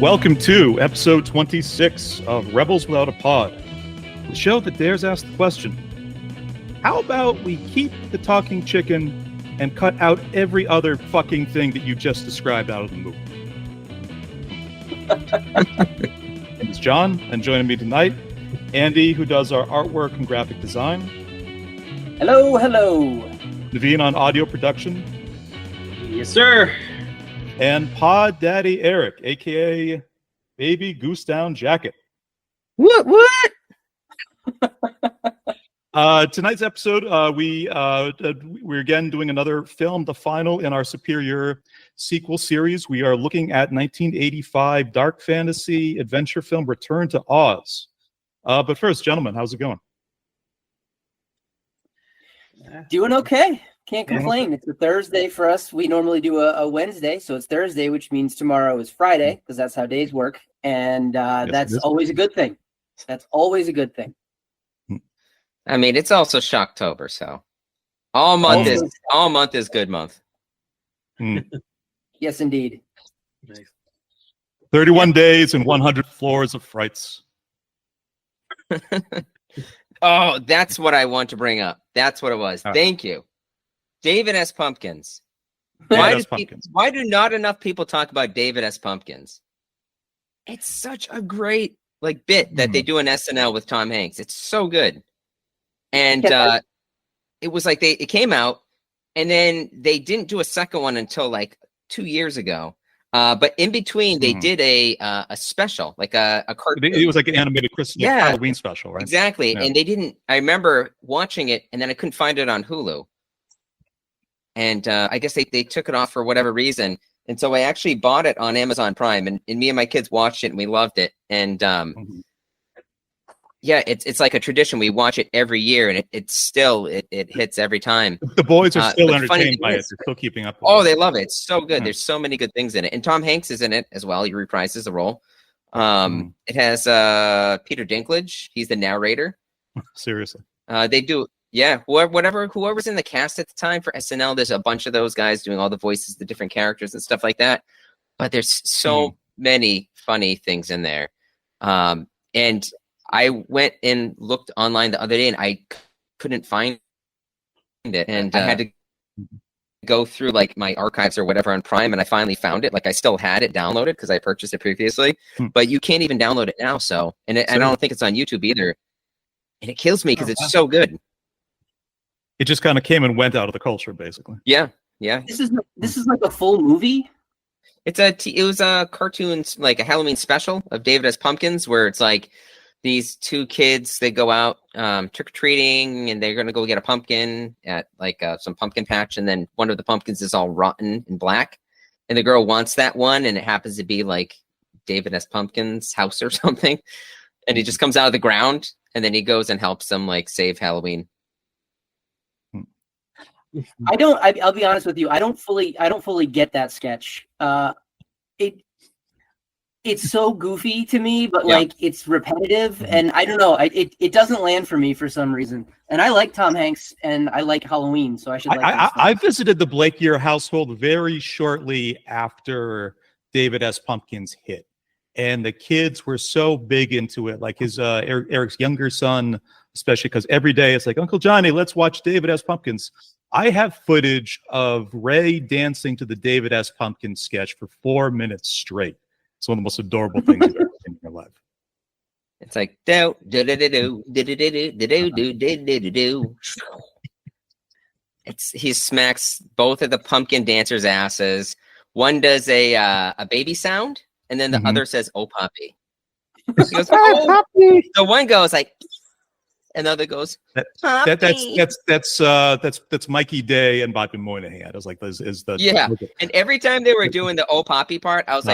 Welcome to episode 26 of Rebels Without a Pod, the show that dares ask the question, how about we keep the talking chicken and cut out every other fucking thing that you just described out of the movie? It's John, and joining me tonight, Andy, who does our artwork and graphic design. Hello, hello. Naveen on audio production. Yes, sir. And Pod Daddy Eric, a.k.a. Baby Goose Down Jacket. What? Tonight's episode, we're again doing another film, the final in our Superior sequel series. We are looking at 1985 dark fantasy adventure film Return to Oz. But first, gentlemen, how's it going? Doing okay. Can't complain. It's a Thursday for us. We normally do a Wednesday, so it's Thursday, which means tomorrow is Friday, because that's how days work. And that's always a good thing. That's always a good thing. I mean, it's also Shocktober, so all month is good month. Yes, indeed. 31 days and 100 floors of frights. Oh, that's what I want to bring up. That's what it was. Thank you. David S. Pumpkins. Why do not enough people talk about David S. Pumpkins? It's such a great bit that they do in SNL with Tom Hanks. It's so good. And it was like it came out, and then they didn't do a second one until 2 years ago. But in between, they did a special, a cartoon. It was like an animated Christmas Halloween special, right? Exactly. Yeah. And they didn't. I remember watching it, and then I couldn't find it on Hulu. And I guess they took it off for whatever reason. And so I actually bought it on Amazon Prime, and me and my kids watched it, and we loved it. And yeah, it's like a tradition. We watch it every year, and it hits every time. The boys are still entertained by it. They're still keeping up with it. They love it. It's so good. There's so many good things in it. And Tom Hanks is in it as well. He reprises the role. It has Peter Dinklage. He's the narrator. Seriously. They do. Yeah, whoever's in the cast at the time for SNL, there's a bunch of those guys doing all the voices, the different characters and stuff like that. But there's so many funny things in there. And I went and looked online the other day, and I couldn't find it. And I had to go through my archives or whatever on Prime, and I finally found it. I still had it downloaded because I purchased it previously, but you can't even download it now. So, I don't think it's on YouTube either. And it kills me because it's so good. It just kind of came and went out of the culture, basically. Yeah. This is like a full movie. It was a cartoon, like a Halloween special of David S. Pumpkins, where it's these two kids, they go out trick-or-treating, and they're going to go get a pumpkin at some pumpkin patch, and then one of the pumpkins is all rotten and black, and the girl wants that one, and it happens to be David S. Pumpkin's house or something, and he just comes out of the ground, and then he goes and helps them save Halloween. I'll be honest with you. I don't fully get that sketch. It's so goofy to me, but it's repetitive, and I don't know. It doesn't land for me for some reason. And I like Tom Hanks, and I like Halloween, so I should. I visited the Blakey household very shortly after David S. Pumpkins hit, and the kids were so big into it. His Eric's younger son, especially, because every day it's Uncle Johnny, let's watch David S. Pumpkins. I have footage of Ray dancing to the David S. Pumpkins sketch for 4 minutes straight. It's one of the most adorable things you've ever seen in your life. It's do do do do do do do do do do do. He smacks both of the pumpkin dancers' asses. One does a baby sound, and then the other says, "Oh, puppy." He goes, "Oh, puppy." The one goes and the other goes, that's Mikey Day and Bobby Moynihan. I was And every time they were doing the "Oh, Poppy" part, I was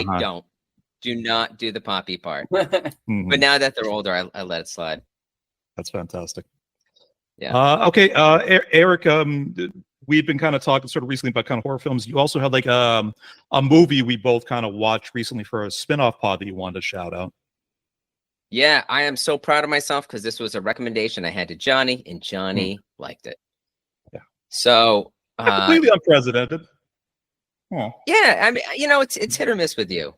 do not do the Poppy part. But now that they're older, I let it slide. That's fantastic. Yeah. Okay, Eric. We've been kind of talking sort of recently about kind of horror films. You also had a movie we both kind of watched recently for a spin-off pod that you wanted to shout out. Yeah, I am so proud of myself because this was a recommendation I had to Johnny, and Johnny liked it. Yeah. So completely unprecedented. Yeah, I mean, it's hit or miss with you.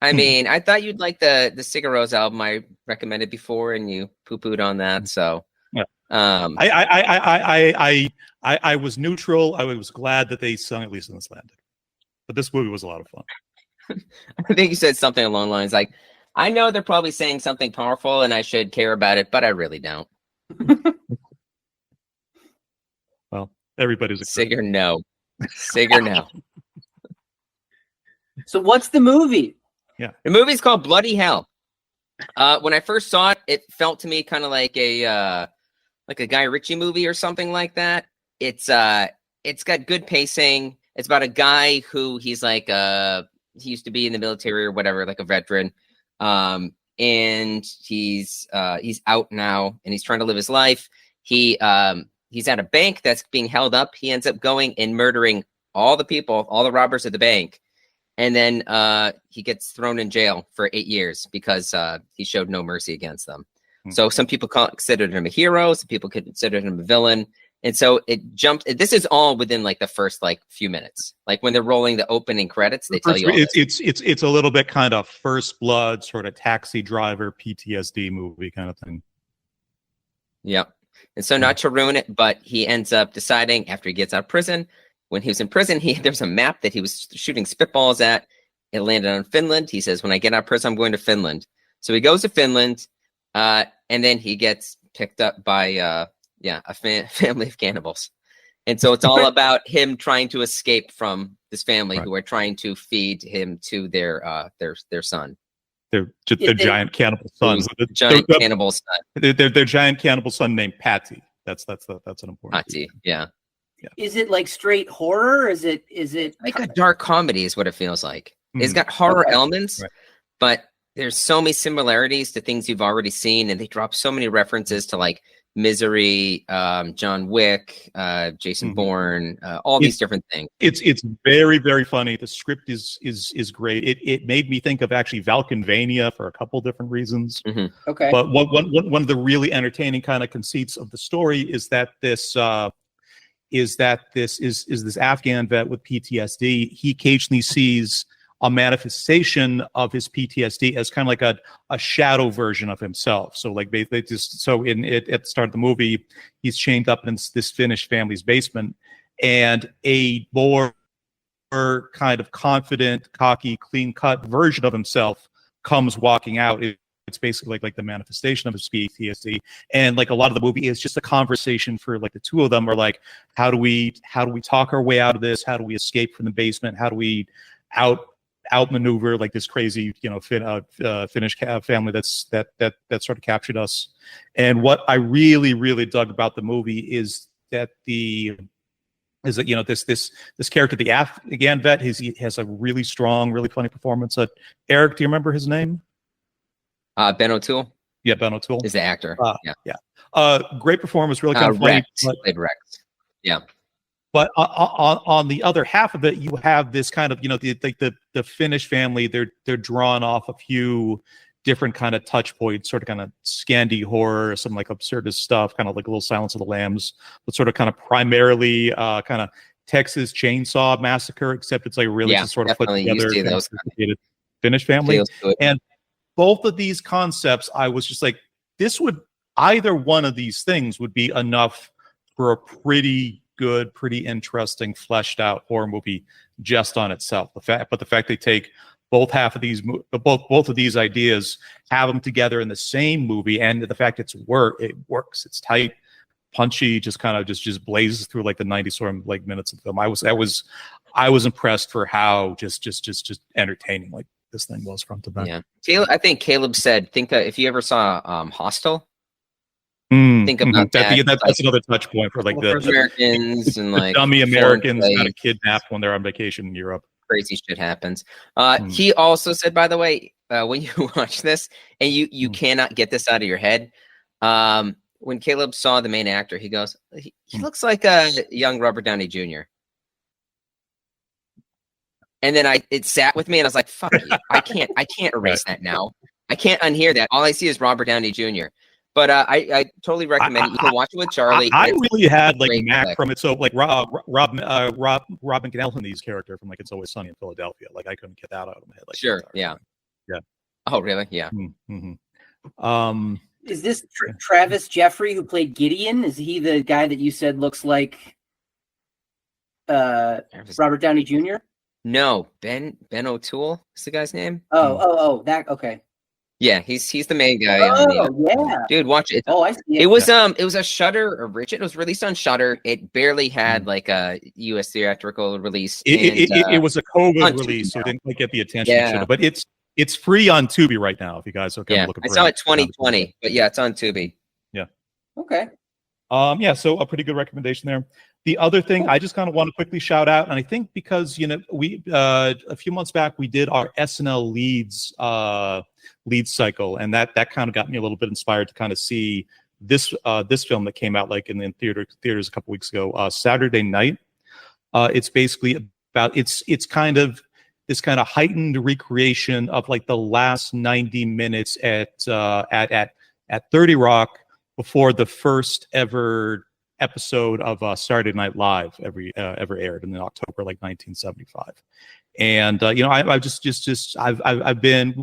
I mean, I thought you'd like the Sigur Rós album I recommended before, and you poo-pooed on that. So, yeah. I was neutral. I was glad that they sung at least in this landing, but this movie was a lot of fun. I think you said something along the lines like, "I know they're probably saying something powerful, and I should care about it, but I really don't." Well, everybody's Sigur, no. Sigur, no. So what's the movie? Yeah, the movie's called Bloody Hell. When I first saw it, it felt to me kind of like a Guy Ritchie movie or something like that. It's got good pacing. It's about a guy who he's like he used to be in the military or whatever, like a veteran, and he's out now and he's trying to live his life. He's at a bank that's being held up. He ends up going and murdering all the robbers at the bank. And then he gets thrown in jail for 8 years because he showed no mercy against them. Mm-hmm. So some people considered him a hero. Some people considered him a villain. And so it jumped. This is all within like the first like few minutes. Like when they're rolling the opening credits, they tell you. It's a little bit kind of First Blood, sort of Taxi Driver, PTSD movie kind of thing. Yep. And so not to ruin it, but he ends up deciding after he gets out of prison. When he was in prison, there's a map that he was shooting spitballs at. It landed on Finland. He says, when I get out of prison, I'm going to Finland. So he goes to Finland, and then he gets picked up by a family of cannibals. And so it's all about him trying to escape from this family who are trying to feed him to their son. Their giant cannibal son. Cannibal son. Their giant cannibal son named Patty. That's an important. Patty, yeah. Yeah. Is it like straight horror? Is it like a dark comedy is what it feels like. It's got horror elements, but there's so many similarities to things you've already seen, and they drop so many references to like Misery, John Wick, Jason Bourne, all these different things. It's very, very funny. The script is great. It made me think of actually Valkenvania for a couple different reasons. Mm-hmm. Okay. But one of the really entertaining kind of conceits of the story is that this this Afghan vet with PTSD. He occasionally sees a manifestation of his PTSD as kind of like a shadow version of himself. So like they just at the start of the movie, he's chained up in this Finnish family's basement, and a more kind of confident, cocky, clean-cut version of himself comes walking out. It's basically like the manifestation of his PTSD, and like a lot of the movie is just a conversation for like the two of them are like, how do we talk our way out of this? How do we escape from the basement? How do we outmaneuver like this crazy Finnish family that sort of captured us? And what I really, really dug about the movie is that this character, the Afghan vet, he has a really strong, really funny performance. Eric, do you remember his name? Ben O'Toole. Yeah, Ben O'Toole is the actor. Great performance, really kind of funny. Rex. Yeah. But on the other half of it, you have this kind of the Finnish family. They're drawn off a few different kind of touch points, sort of kind of Scandi horror, some like absurdist stuff, kind of like a little Silence of the Lambs, but sort of kind of primarily kind of Texas Chainsaw Massacre, except it's like really just sort of put together complicated Finnish family. And both of these concepts, I was just like, either one of these things would be enough for a pretty good, pretty interesting, fleshed out horror movie just on itself. But the fact they take both of these ideas, have them together in the same movie, and the fact it works. It's tight, punchy, just kind of just blazes through like the 90 sort of like minutes of film. I was impressed for how just entertaining like this thing was from to back. Yeah, I think Caleb said, if you ever saw Hostel, think about that. That's another touch point for like the Americans and like dummy Americans kind of kidnapped when they're on vacation in Europe. Crazy shit happens. He also said, by the way, when you watch this and you cannot get this out of your head, when Caleb saw the main actor, he goes, he looks like a young Robert Downey Jr. And then it sat with me, and I was like, "Fuck you! I can't erase that now. I can't unhear that. All I see is Robert Downey Jr." But I totally recommend it. You can watch it with Charlie. I really had like Mac from it. So like Robin Gennell, these character from like It's Always Sunny in Philadelphia. Like I couldn't get that out of my head. Like, sure, yeah. Yeah. Oh, really? Yeah. Mm-hmm. Is this Travis Jeffrey who played Gideon? Is he the guy that you said looks like Robert Downey Jr.? No, Ben O'Toole is the guy's name. Oh, that okay. Yeah, he's the main guy. Yeah, dude, watch it. Oh, I see it. It was a Shudder original. It was released on Shudder. It barely had like a U.S. theatrical release. It was a COVID release, so it didn't quite get the attention it should have. But it's free on Tubi right now. If you guys are kind of looking for it. I saw it 2020, but yeah, it's on Tubi. Yeah. Okay. Yeah, so a pretty good recommendation there. The other thing I just kind of want to quickly shout out, and I think because we a few months back we did our SNL leads cycle, and that kind of got me a little bit inspired to kind of see this film that came out like in theaters a couple weeks ago, Saturday Night. It's basically about it's kind of this kind of heightened recreation of like the last 90 minutes at 30 Rock before the first ever episode of Saturday Night Live ever aired in October, like 1975. And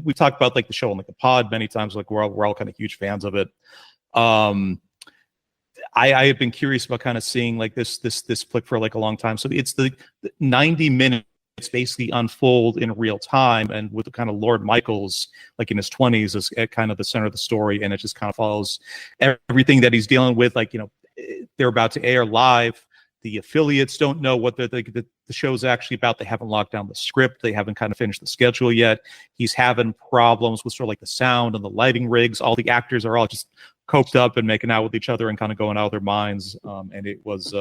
we've talked about like the show on like the pod many times. Like we're all kind of huge fans of it. I have been curious about kind of seeing like this flick for like a long time. So it's the 90 minutes basically unfold in real time, and with the kind of Lord Michaels like in his 20s is at kind of the center of the story, and it just kind of follows everything that he's dealing with. Like they're about to air live. The affiliates don't know what the show's actually about. They haven't locked down the script. They haven't kind of finished the schedule yet. He's having problems with sort of like the sound and the lighting rigs. All the actors are all just coked up and making out with each other and kind of going out of their minds. And it was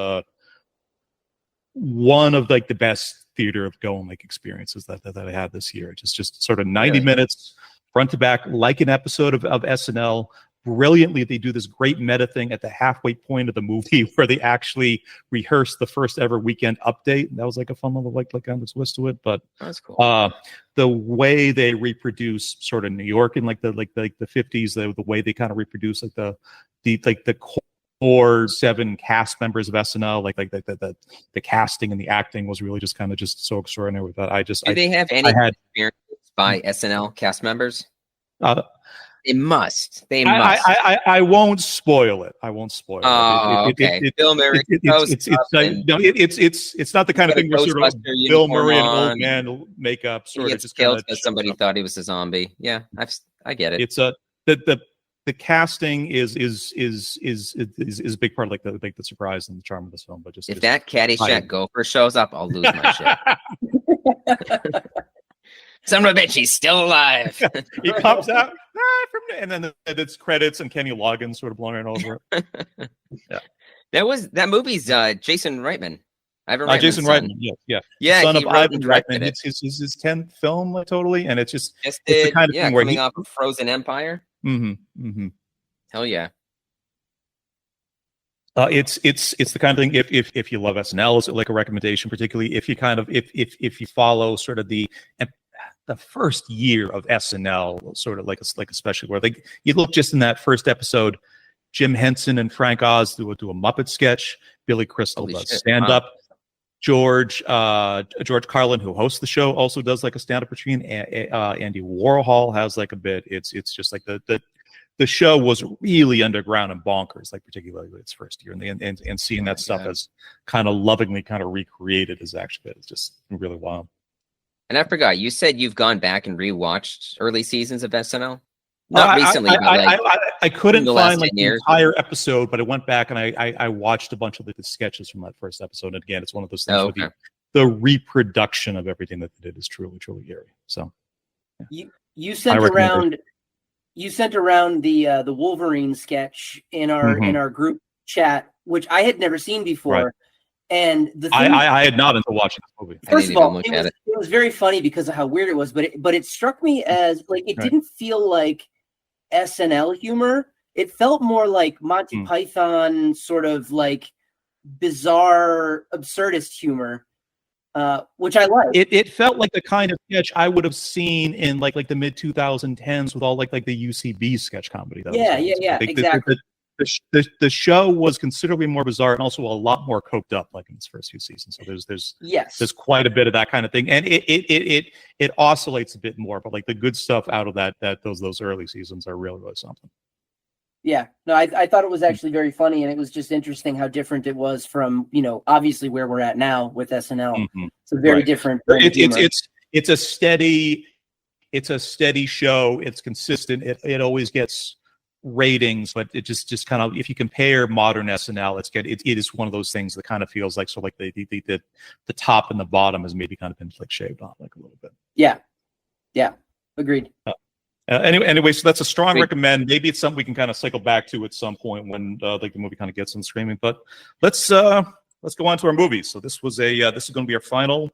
one of like the best theater of going like experiences that I had this year. Just sort of 90 minutes front to back, like an episode of SNL. Brilliantly, they do this great meta thing at the halfway point of the movie where they actually rehearse the first ever Weekend Update. That was like a fun little like kind of twist to it. But that's cool. The way they reproduce sort of New York in like the 50s, the way they kind of reproduce like the core 7 cast members of SNL, like the casting and the acting was really just kind of just so extraordinary with that. Do they have any experience by SNL cast members? They must. I won't spoil it. Oh, okay. Bill Murray. It's not the kind of thing where sort of Bill Murray and old man makeup sort of just killed because somebody thought he was a zombie. Yeah, I get it. It's the casting is a big part of like the surprise and the charm of this film. But if that Caddyshack gopher shows up, I'll lose my shit. Son of a bitch, he's still alive. He pops out, and then it's credits and Kenny Loggins sort of blowing it over it. Yeah, that movie's Jason Reitman. Jason Reitman, yeah, son of Ivan Reitman. It's his 10th film, like, totally, and it's the kind of thing where coming off of Frozen Empire. Hell yeah. It's the kind of thing if you love SNL, is like a recommendation, particularly if you kind of if you follow sort of the first year of SNL, sort of like especially where like you look just in that first episode, Jim Henson and Frank Oz do a Muppet sketch, Billy Crystal does stand up, George Carlin, who hosts the show, also does like a stand up routine. Andy Warhol has like a bit. It's just like the show was really underground and bonkers, like particularly its first year, and seeing that stuff as kind of lovingly kind of recreated is actually it's just really wild. And I forgot, you said you've gone back and rewatched early seasons of SNL? Not recently, but like I couldn't find like the entire episode, but I went back and I watched a bunch of the sketches from that first episode. And again, it's one of those things where the reproduction of everything that they did is truly, truly eerie. So you sent around the Wolverine sketch in our group chat, which I had never seen before. Right. And the thing, I had not until watching this movie. First of all, it was very funny because of how weird it was, but it struck me as like it didn't feel like SNL humor. It felt more like Monty Python, sort of like bizarre, absurdist humor, which I like. It felt like the kind of sketch I would have seen in like the mid 2010s with all like the UCB sketch comedy. Yeah, exactly. the show was considerably more bizarre and also a lot more coked up, like in its first few seasons. So there's quite a bit of that kind of thing, and it oscillates a bit more. But like the good stuff out of those early seasons are really something. Yeah, no, I thought it was actually very funny, and it was just interesting how different it was from, obviously where we're at now with SNL. Mm-hmm. It's a very different. It's a steady show. It's consistent. It always gets ratings, but it just kind of, if you compare modern SNL, it is one of those things that kind of feels like the top and the bottom has maybe kind of been shaved off like a little bit. Yeah, agreed. Anyway, so that's a strong recommend. Maybe it's something we can kind of cycle back to at some point when the movie kind of gets on streaming. But let's go on to our movies. So this is going to be our final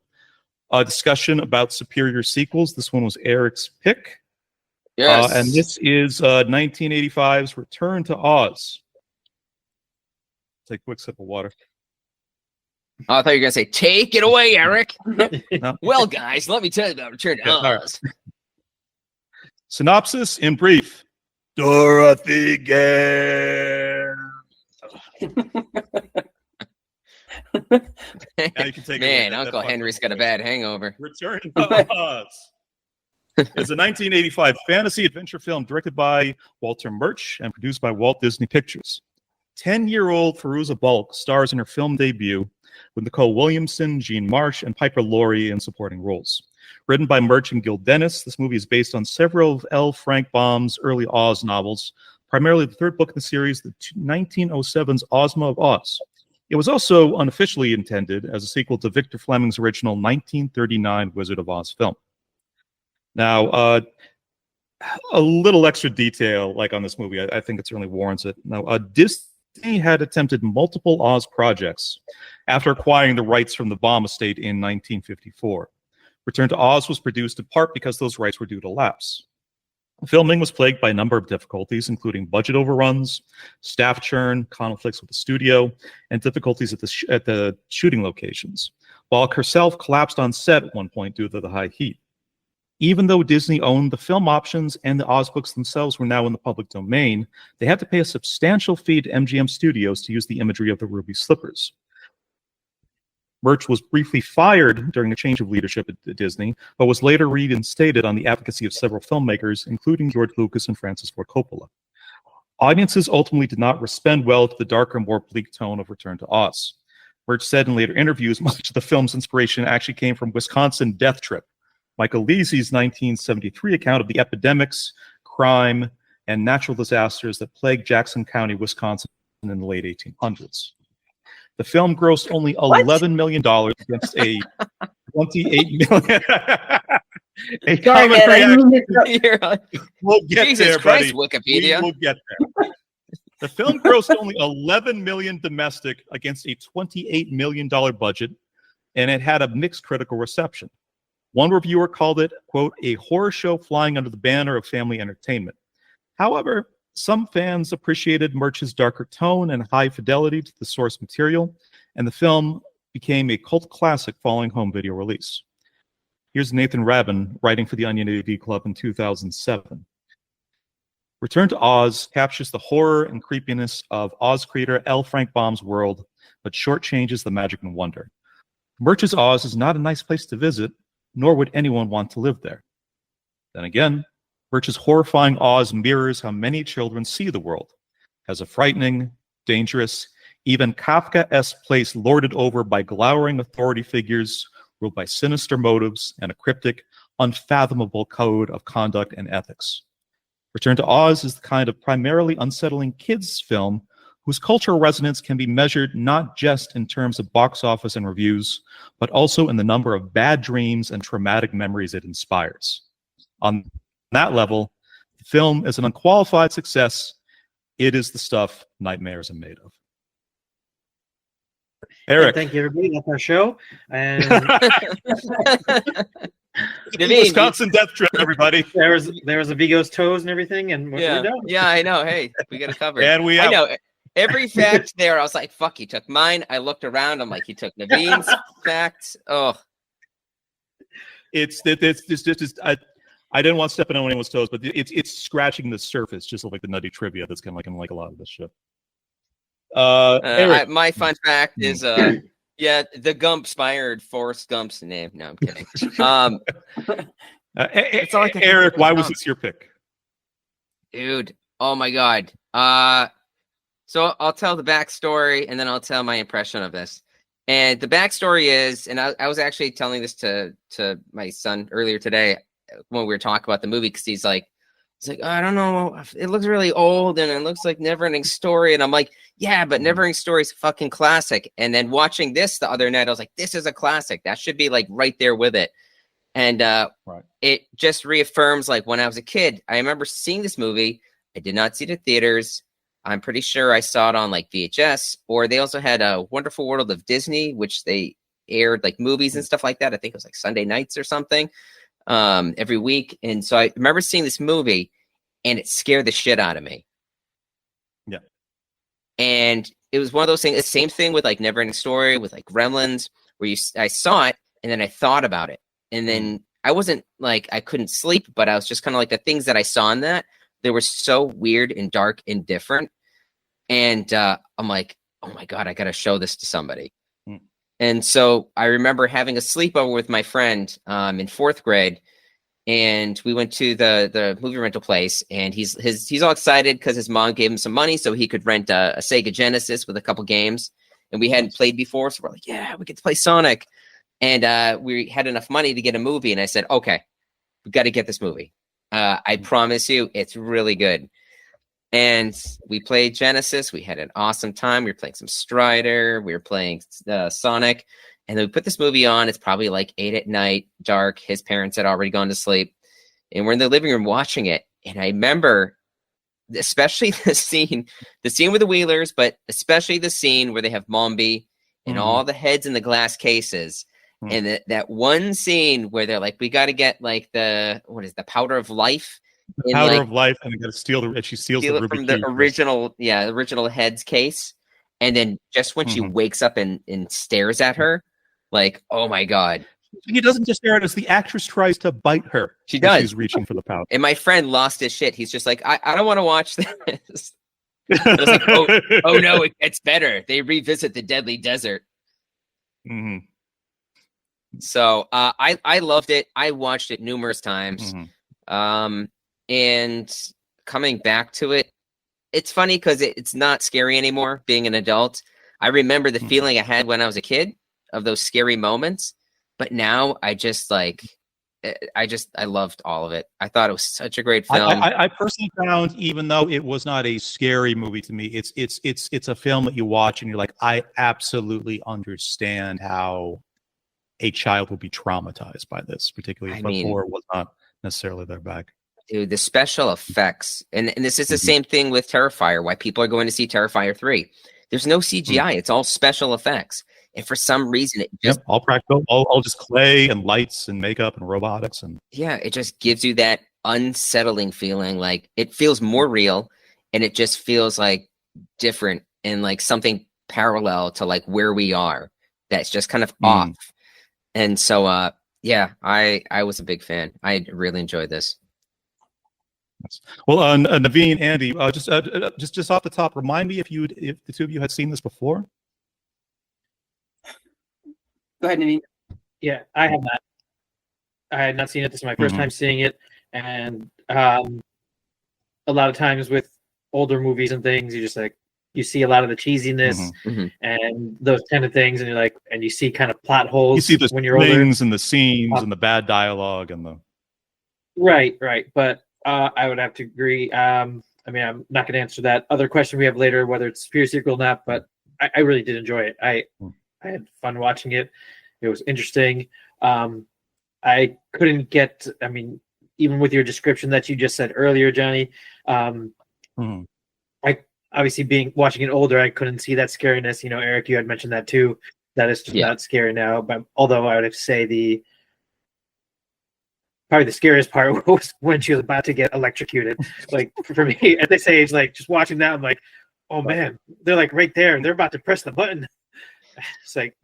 discussion about superior sequels. This one was Eric's pick. Yes. And this is 1985's Return to Oz. Take a quick sip of water. Oh, I thought you were going to say, take it away, Eric. No. Well, guys, let me tell you about Return to Oz. Right. Synopsis in brief. Dorothy again. Now you can take Man, Uncle Henry's got a bad hangover. Return to Oz. It's a 1985 fantasy adventure film directed by Walter Murch and produced by Walt Disney Pictures. 10-year-old Fairuza Balk stars in her film debut with Nicole Williamson, Jean Marsh, and Piper Laurie in supporting roles. Written by Murch and Gil Dennis, this movie is based on several of L. Frank Baum's early Oz novels, primarily the third book in the series, the 1907's Ozma of Oz. It was also unofficially intended as a sequel to Victor Fleming's original 1939 Wizard of Oz film. Now, a little extra detail like on this movie, I think it certainly warrants it. Now, Disney had attempted multiple Oz projects after acquiring the rights from the Baum estate in 1954. Return to Oz was produced in part because those rights were due to lapse. Filming was plagued by a number of difficulties, including budget overruns, staff churn, conflicts with the studio, and difficulties at the shooting locations. Balk herself collapsed on set at one point due to the high heat. Even though Disney owned the film options and the Oz books themselves were now in the public domain, they had to pay a substantial fee to MGM Studios to use the imagery of the ruby slippers. Murch was briefly fired during a change of leadership at Disney, but was later reinstated on the advocacy of several filmmakers, including George Lucas and Francis Ford Coppola. Audiences ultimately did not respond well to the darker, more bleak tone of Return to Oz. Murch said in later interviews much of the film's inspiration actually came from Wisconsin Death Trip, Michael Leesy's 1973 account of the epidemics, crime, and natural disasters that plagued Jackson County, Wisconsin in the late 1800s. The film grossed only $11 million against a $28 million. We'll get Jesus there, Christ, buddy. Wikipedia. We'll get there. The film grossed only $11 million domestic against a $28 million budget, and it had a mixed critical reception. One reviewer called it, quote, a horror show flying under the banner of family entertainment. However, some fans appreciated Murch's darker tone and high fidelity to the source material, and the film became a cult classic following home video release. Here's Nathan Rabin writing for the Onion AV Club in 2007. Return to Oz captures the horror and creepiness of Oz creator L. Frank Baum's world, but shortchanges the magic and wonder. Murch's Oz is not a nice place to visit, nor would anyone want to live there. Then again, Murch's horrifying Oz mirrors how many children see the world, as a frightening, dangerous, even Kafka-esque place lorded over by glowering authority figures, ruled by sinister motives and a cryptic, unfathomable code of conduct and ethics. Return to Oz is the kind of primarily unsettling kids' film whose cultural resonance can be measured not just in terms of box office and reviews, but also in the number of bad dreams and traumatic memories it inspires. On that level, the film is an unqualified success. It is the stuff nightmares are made of. Eric. Thank you, everybody. That's our show. And Wisconsin Death Trip, everybody. there was a Vigo's toes and everything, and we're done. Yeah, I know. Hey, we got it covered. And I know every fact there. I was like, "Fuck!" He took mine. I looked around. I'm like, he took Naveen's facts. Oh, it's I didn't want to step on anyone's toes, but it's scratching the surface, just like the nutty trivia that's kind of like in like a lot of this shit. Eric. My fun fact is, yeah, the Gump inspired Forrest Gump's name. No, I'm kidding. It's all Eric, why was this your pick? Dude, oh my God. So I'll tell the backstory and then I'll tell my impression of this. And the backstory is, and I was actually telling this to my son earlier today when we were talking about the movie, because he's like, I don't know, it looks really old and it looks like Neverending Story. And I'm like, yeah, but Neverending Story is a fucking classic. And then watching this the other night, I was like, this is a classic. That should be like right there with it. And it just reaffirms, like, when I was a kid, I remember seeing this movie. I did not see it at theaters. I'm pretty sure I saw it on like VHS, or they also had a Wonderful World of Disney, which they aired like movies and stuff like that. I think it was like Sunday nights or something every week. And so I remember seeing this movie and it scared the shit out of me. Yeah. And it was one of those things, the same thing with like Neverending Story, with like Gremlins, where I saw it and then I thought about it. And then I wasn't like, I couldn't sleep, but I was just kind of like, the things that I saw in that, they were so weird and dark and different. And I'm like, oh my God, I got to show this to somebody. And so I remember having a sleepover with my friend in 4th grade, and we went to the movie rental place, and he's all excited because his mom gave him some money so he could rent a Sega Genesis with a couple games, and we hadn't played before. So we're like, yeah, we get to play Sonic. And we had enough money to get a movie. And I said, okay, we got to get this movie. I promise you, it's really good. And we played Genesis. We had an awesome time. We were playing some Strider. We were playing Sonic. And then we put this movie on. It's probably like 8 at night, dark. His parents had already gone to sleep. And we're in the living room watching it. And I remember especially the scene with the Wheelers, but especially the scene where they have Mombi and all the heads in the glass cases. And that one scene where they're like, we got to get like the powder of life. The powder of life, and they got to steal the. And she steals the from the original head's case. And then just when she wakes up and stares at her, like, oh my God. He doesn't just stare at us. The actress tries to bite her. She does. She's reaching for the powder. And my friend lost his shit. He's just like, I don't want to watch this. I was like, oh no, it gets better. They revisit the Deadly Desert. So I loved it. I watched it numerous times. And coming back to it, it's funny because it's not scary anymore being an adult. I remember the feeling I had when I was a kid of those scary moments. But now I just like, I loved all of it. I thought it was such a great film. I personally found, even though it was not a scary movie to me, it's a film that you watch and you're like, I absolutely understand how a child would be traumatized by this, particularly if horror was not necessarily their bag. Dude, the special effects, and this is the same thing with Terrifier, why people are going to see Terrifier 3. There's no CGI. It's all special effects. And for some reason, it just... all practical, all just clay and lights and makeup and robotics. And yeah, it just gives you that unsettling feeling. Like, it feels more real, and it just feels like different and like something parallel to like where we are. That's just kind of off. And so, yeah, I was a big fan. I really enjoyed this. Well, Naveen, Andy, just off the top, remind me if the two of you had seen this before. Go ahead, Naveen. Yeah, I have not. I had not seen it. This is my first time seeing it, and a lot of times with older movies and things, you just like you see a lot of the cheesiness and those kind of things, and you're like, and you see kind of plot holes. You see the when you're older, and the scenes and the bad dialogue and the right. But I would have to agree. I mean, I'm not going to answer that other question we have later, whether it's pure sequel or not. But I really did enjoy it. I had fun watching it. It was interesting. I couldn't get. I mean, even with your description that you just said earlier, Johnny. I obviously watching it older, I couldn't see that scariness. You know, Eric, you had mentioned that too. That is just not scary now. But although I would have to say probably the scariest part was when she was about to get electrocuted. Like for me at this age, like just watching that, I'm like, oh man, they're like right there. They're about to press the button. It's like,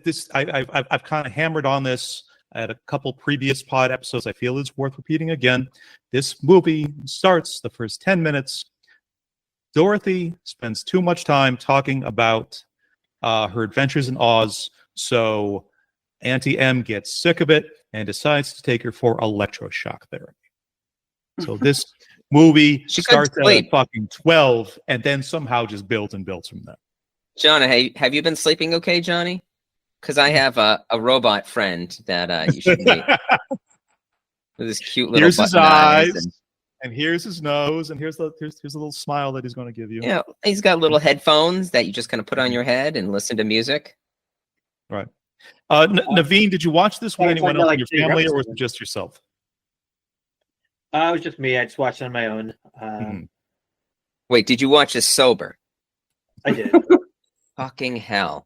this. I've kind of hammered on this at a couple previous pod episodes. I feel it's worth repeating again. This movie starts the first 10 minutes Dorothy spends too much time talking about her adventures in Oz, so Auntie M gets sick of it and decides to take her for electroshock therapy. So this movie starts at fucking 12 and then somehow just builds and builds from there. John, have you been sleeping okay, Johnny? Because I have a robot friend that you should meet. With his cute little here's his eyes, and here's his nose, and here's a little smile that he's going to give you. Yeah, he's got little headphones that you just kind of put on your head and listen to music. Right. Naveen, did you watch this with anyone else in your family, or was it just yourself? It was just me. I just watched it on my own. Wait, did you watch this sober? I did. Fucking hell!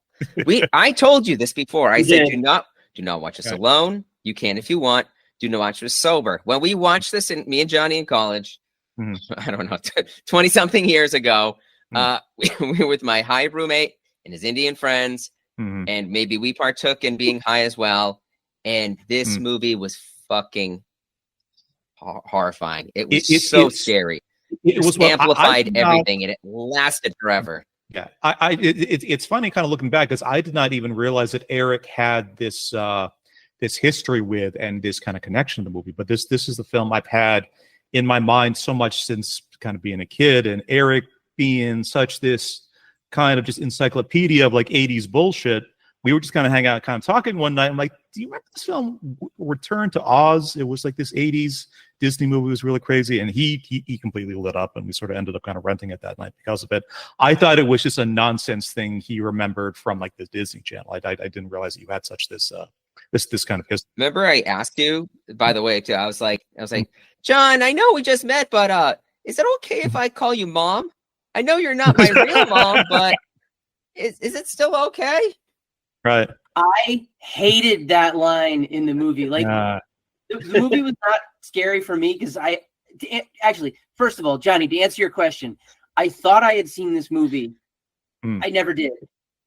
I told you this before. I said do not watch this alone. You can if you want. Do not watch this sober. When we watched this, me and Johnny in college, I don't know, 20 something years ago, we were with my high roommate and his Indian friends, and maybe we partook in being high as well. And this movie was fucking horrifying. It was so scary. It was amplified everything, and it lasted forever. Yeah, it's funny kind of looking back because I did not even realize that Eric had this this history with and this kind of connection to the movie. But this is the film I've had in my mind so much since kind of being a kid, and Eric being such this kind of just encyclopedia of like 80s bullshit. We were just kind of hanging out, kind of talking one night. I'm like, do you remember this film, Return to Oz? It was like this 80s Disney movie. It was really crazy. And he completely lit up, and we sort of ended up kind of renting it that night because of it. I thought it was just a nonsense thing he remembered from like the Disney Channel. I didn't realize that you had such this kind of history. Remember I asked you, by the way, too, I was like, John, I know we just met, but is it okay if I call you Mom? I know you're not my real mom, but is it still okay? Right. I hated that line in the movie. Like the movie was not scary for me because actually, first of all, Johnny, to answer your question, I thought I had seen this movie. I never did,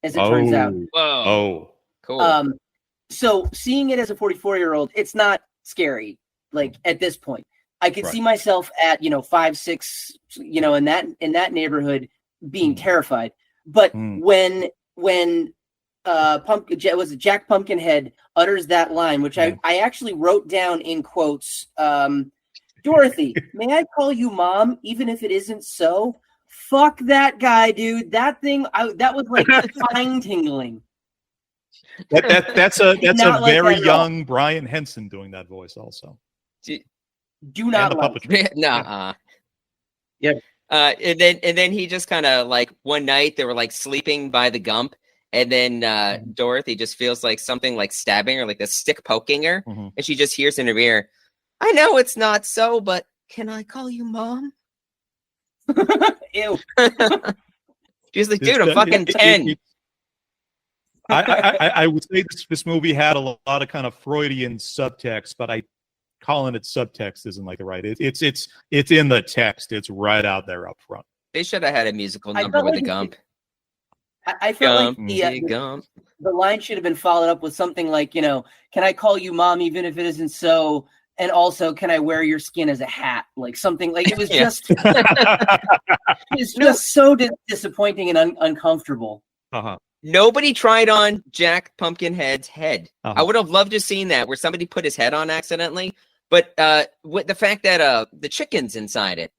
as it turns out. Whoa. Oh, cool. So seeing it as a 44-year-old, it's not scary. Like at this point, I could see myself at 5, 6, in that neighborhood being terrified. But when Jack Pumpkinhead utters that line, which I actually wrote down in quotes, Dorothy, may I call you Mom, even if it isn't so? Fuck that guy, dude. That thing, that was like spine tingling. That's a very young Brian Henson doing that voice also. Do not like. Nah. Yeah. And then he just kind of like one night they were like sleeping by the Gump, and then Dorothy just feels like something like stabbing her, like a stick poking her, and she just hears in her ear, "I know it's not so, but can I call you Mom?" Ew. She's like, "Dude, I'm fucking 10." I would say this movie had a lot of kind of Freudian subtext, but calling it subtext isn't like the right. It's in the text. It's right out there up front. They should have had a musical number with the Gump. I felt like the line should have been followed up with something like, can I call you Mom even if it isn't so? And also, can I wear your skin as a hat? Like something like it was just it's just so disappointing and uncomfortable. Nobody tried on Jack Pumpkinhead's head. I would have loved to have seen that where somebody put his head on accidentally. But with the fact that the chicken's inside it,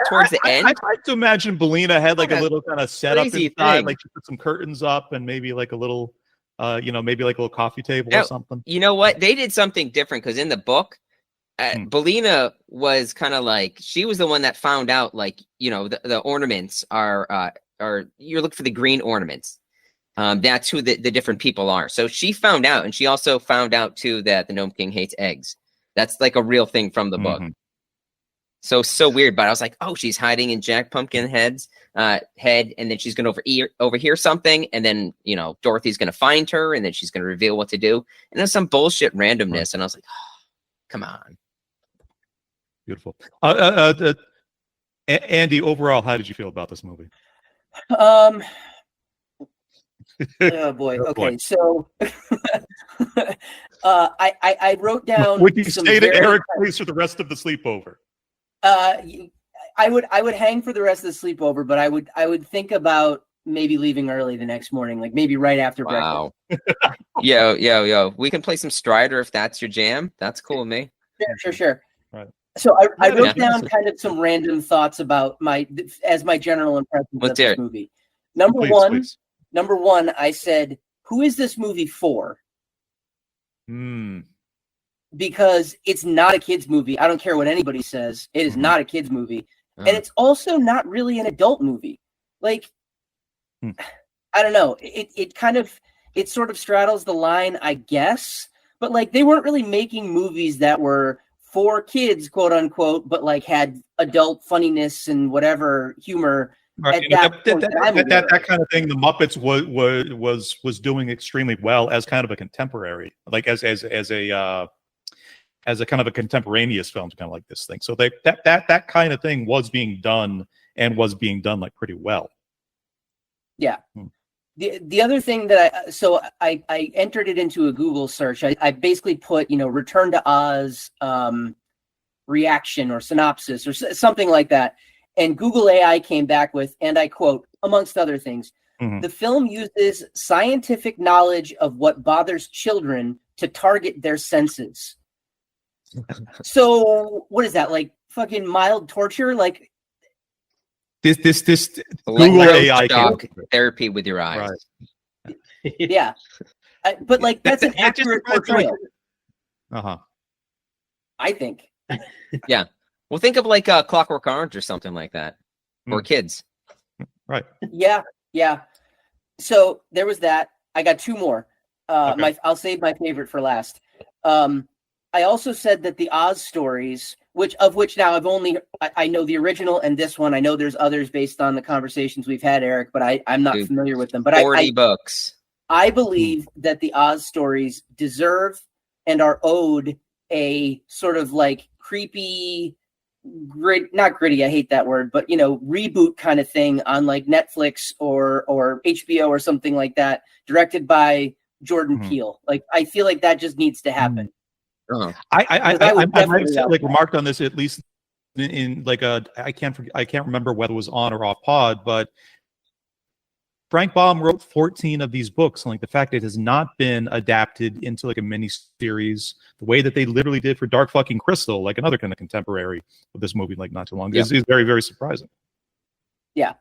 towards the end, I tried to imagine Belina had like a little kind of setup inside, like she put some curtains up and maybe like a little, maybe like a little coffee table or something. You know what? They did something different because in the book, Belina was kind of like she was the one that found out, like the ornaments are you're looking for the green ornaments. That's who the different people are. So she found out, and she also found out too that the Gnome King hates eggs. That's like a real thing from the book. So weird, but I was like, oh, she's hiding in Jack Pumpkinhead's head, and then she's gonna overhear something, and then Dorothy's gonna find her, and then she's gonna reveal what to do, and there's some bullshit randomness, and I was like, oh, come on. Beautiful. Andy, overall, how did you feel about this movie? Oh boy. Okay, so I wrote down. Would you stay to Eric, please, for the rest of the sleepover? I would hang for the rest of the sleepover, but I would think about maybe leaving early the next morning, like maybe right after breakfast. Yo. We can play some Strider if that's your jam. That's cool with me. Sure. Right. So I wrote down kind of some random thoughts about my general impressions of this movie. Number one, I said, who is this movie for? Because it's not a kid's movie. I don't care what anybody says. It is not a kid's movie. And it's also not really an adult movie. Like, I don't know. It sort of straddles the line, I guess. But like, they weren't really making movies that were for kids, quote unquote, but like had adult funniness and whatever humor. Right. That kind of thing, the Muppets was doing extremely well as kind of a contemporary, like as a kind of a contemporaneous film, kind of like this thing. So that kind of thing was being done like pretty well. Yeah. The other thing that I entered it into a Google search. I basically put, Return to Oz reaction or synopsis or something like that. And Google AI came back with, and I quote, amongst other things, the film uses scientific knowledge of what bothers children to target their senses. So what is that, like fucking mild torture? Like this Google AI therapy with your eyes. Right. Yeah. But like that's an accurate portrayal. I think. Yeah. Well, think of like Clockwork Orange or something like that for kids. Right. Yeah. So there was that. I got two more. I'll save my favorite for last. I also said that the Oz stories, which now I know the original and this one. I know there's others based on the conversations we've had, Eric, but I'm not familiar with them. But 40 books. I believe that the Oz stories deserve and are owed a sort of like creepy, not gritty, I hate that word, but reboot kind of thing on like Netflix or HBO or something like that, directed by Jordan Peele. Like I feel like that just needs to happen. I might have like remarked on this at least in like I can't remember whether it was on or off pod, but Frank Baum wrote 14 of these books, and like the fact it has not been adapted into like a mini series the way that they literally did for Dark Fucking Crystal, like another kind of contemporary of this movie, like not too long ago, is very, very surprising. Yeah.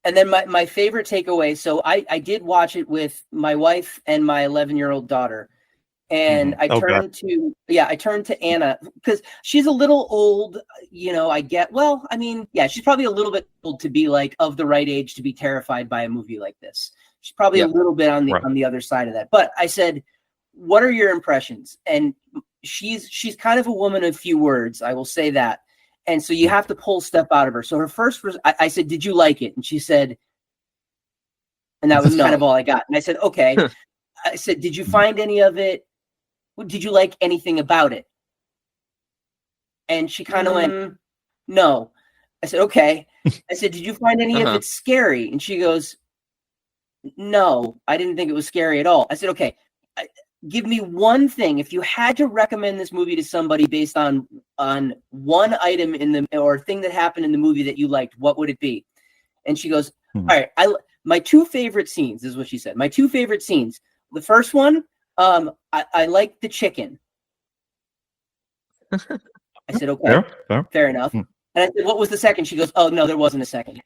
And then my favorite takeaway. So I did watch it with my wife and my 11-year-old daughter. And I turned to Anna because she's a little old, she's probably a little bit old to be like of the right age to be terrified by a movie like this. She's probably a little bit on the other side of that. But I said, what are your impressions? And she's kind of a woman of few words. I will say that. And so you have to pull stuff out of her. So her first was, I said, did you like it? And she said, and that was kind of all I got. And I said, okay. I said, did you find any of it? Did you like anything about it? And she kind of went, no. I said, okay. I said, did you find any of it scary? And she goes, no, I didn't think it was scary at all. I said, okay, give me one thing. If you had to recommend this movie to somebody based on one item or thing that happened in the movie that you liked, what would it be? And she goes, all right, my two favorite scenes, is what she said. My two favorite scenes. The first one, I like the chicken. I said, okay, fair enough. And I said, what was the second? She goes, oh, no, there wasn't a second.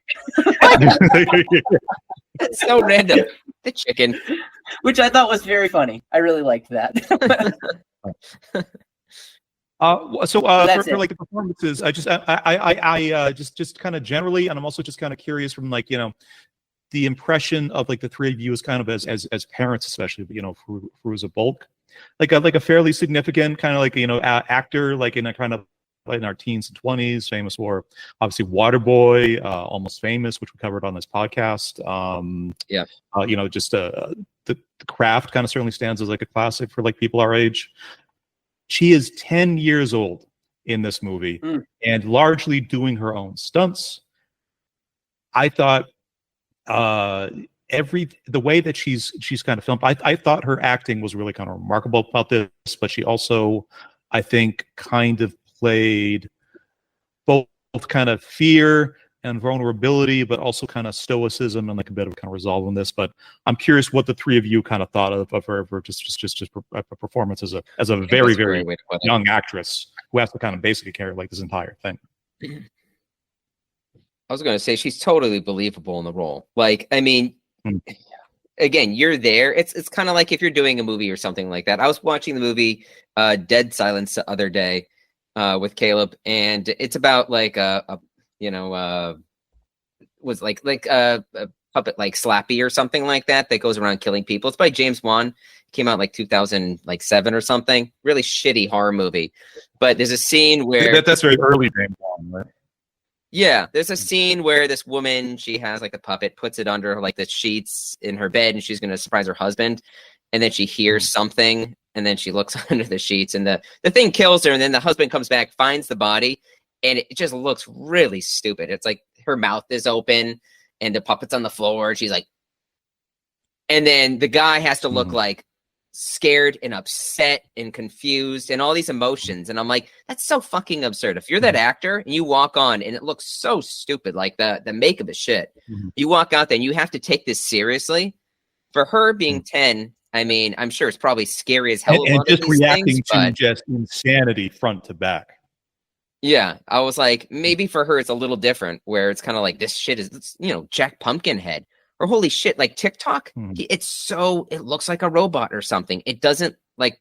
It's so random. The chicken. Which I thought was very funny. I really liked that. For like the performances, I just kind of generally, and I'm also just kind of curious from like, the impression of like the three of you as kind of as parents, especially, Fairuza Balk, like a fairly significant kind of like, actor, like in a kind of in our teens and 20s, famous for obviously Waterboy, Almost Famous, which we covered on this podcast. The Craft kind of certainly stands as like a classic for like people our age. She is 10 years old in this movie and largely doing her own stunts. I thought the way that she's kind of filmed, I thought her acting was really kind of remarkable about this, but she also, I think, kind of played both kind of fear and vulnerability, but also kind of stoicism and like a bit of kind of resolve in this. But I'm curious what the three of you kind of thought of her just a performance as a very, very young actress who has to kind of basically carry like this entire thing. I was going to say she's totally believable in the role. Like, I mean, again, you're there. It's kind of like if you're doing a movie or something like that. I was watching the movie Dead Silence the other day with Caleb, and it's about like was like a puppet like Slappy or something like that goes around killing people. It's by James Wan. It came out like 2007 or something. Really shitty horror movie. But there's a scene where that's very early James Wan, right? Yeah, there's a scene where this woman, she has like a puppet, puts it under like the sheets in her bed, and she's going to surprise her husband. And then she hears something, and then she looks under the sheets, and the thing kills her. And then the husband comes back, finds the body, and it just looks really stupid. It's like her mouth is open, and the puppet's on the floor. And she's like, and then the guy has to look like scared and upset and confused and all these emotions. And I'm like, that's so fucking absurd. If you're that actor and you walk on and it looks so stupid, like the makeup is shit, you walk out there and you have to take this seriously. For her being 10, I mean, I'm sure it's probably scary as hell. And just reacting to just insanity front to back. Yeah, I was like, maybe for her it's a little different, where it's kind of like, this shit is, Jack Pumpkinhead. Or holy shit, like TikTok, it looks like a robot or something. It doesn't like,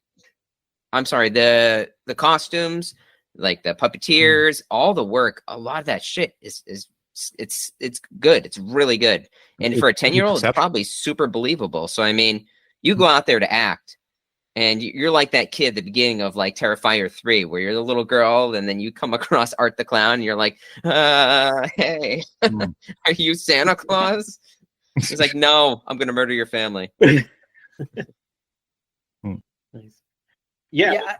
I'm sorry, the costumes, like the puppeteers, all the work, a lot of that shit is it's good. It's really good. And for a 10-year-old, it's probably super believable. So, I mean, you go out there to act and you're like that kid at the beginning of like Terrifier 3, where you're the little girl and then you come across Art the Clown and you're like, hey, are you Santa Claus? He's like, no, I'm going to murder your family. Yeah.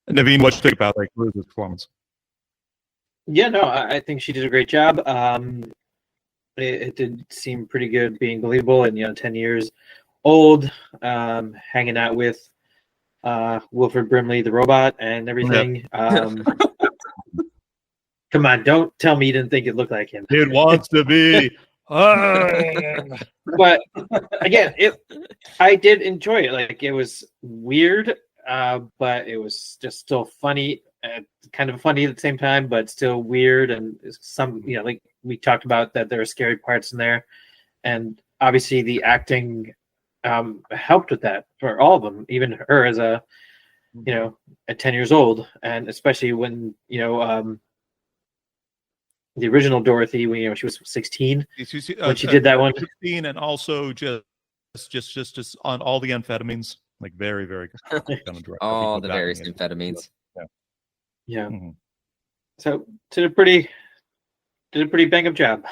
Naveen, what you think about like Liz's performance? Yeah, no, I think she did a great job. It did seem pretty good, being believable, and 10 years old, hanging out with Wilford Brimley, the robot, and everything. Come on, don't tell me you didn't think it looked like him. It wants to be. But again, I did enjoy it. Like, it was weird, but it was just still funny, kind of funny at the same time, but still weird. And some, like we talked about, that there are scary parts in there, and obviously the acting helped with that for all of them, even her as at 10 years old, and especially when the original Dorothy, when she was 16 when she did that one. 16, and also just on all the amphetamines, like very, very good. All the various amphetamines. Yeah. So did a pretty bang up job.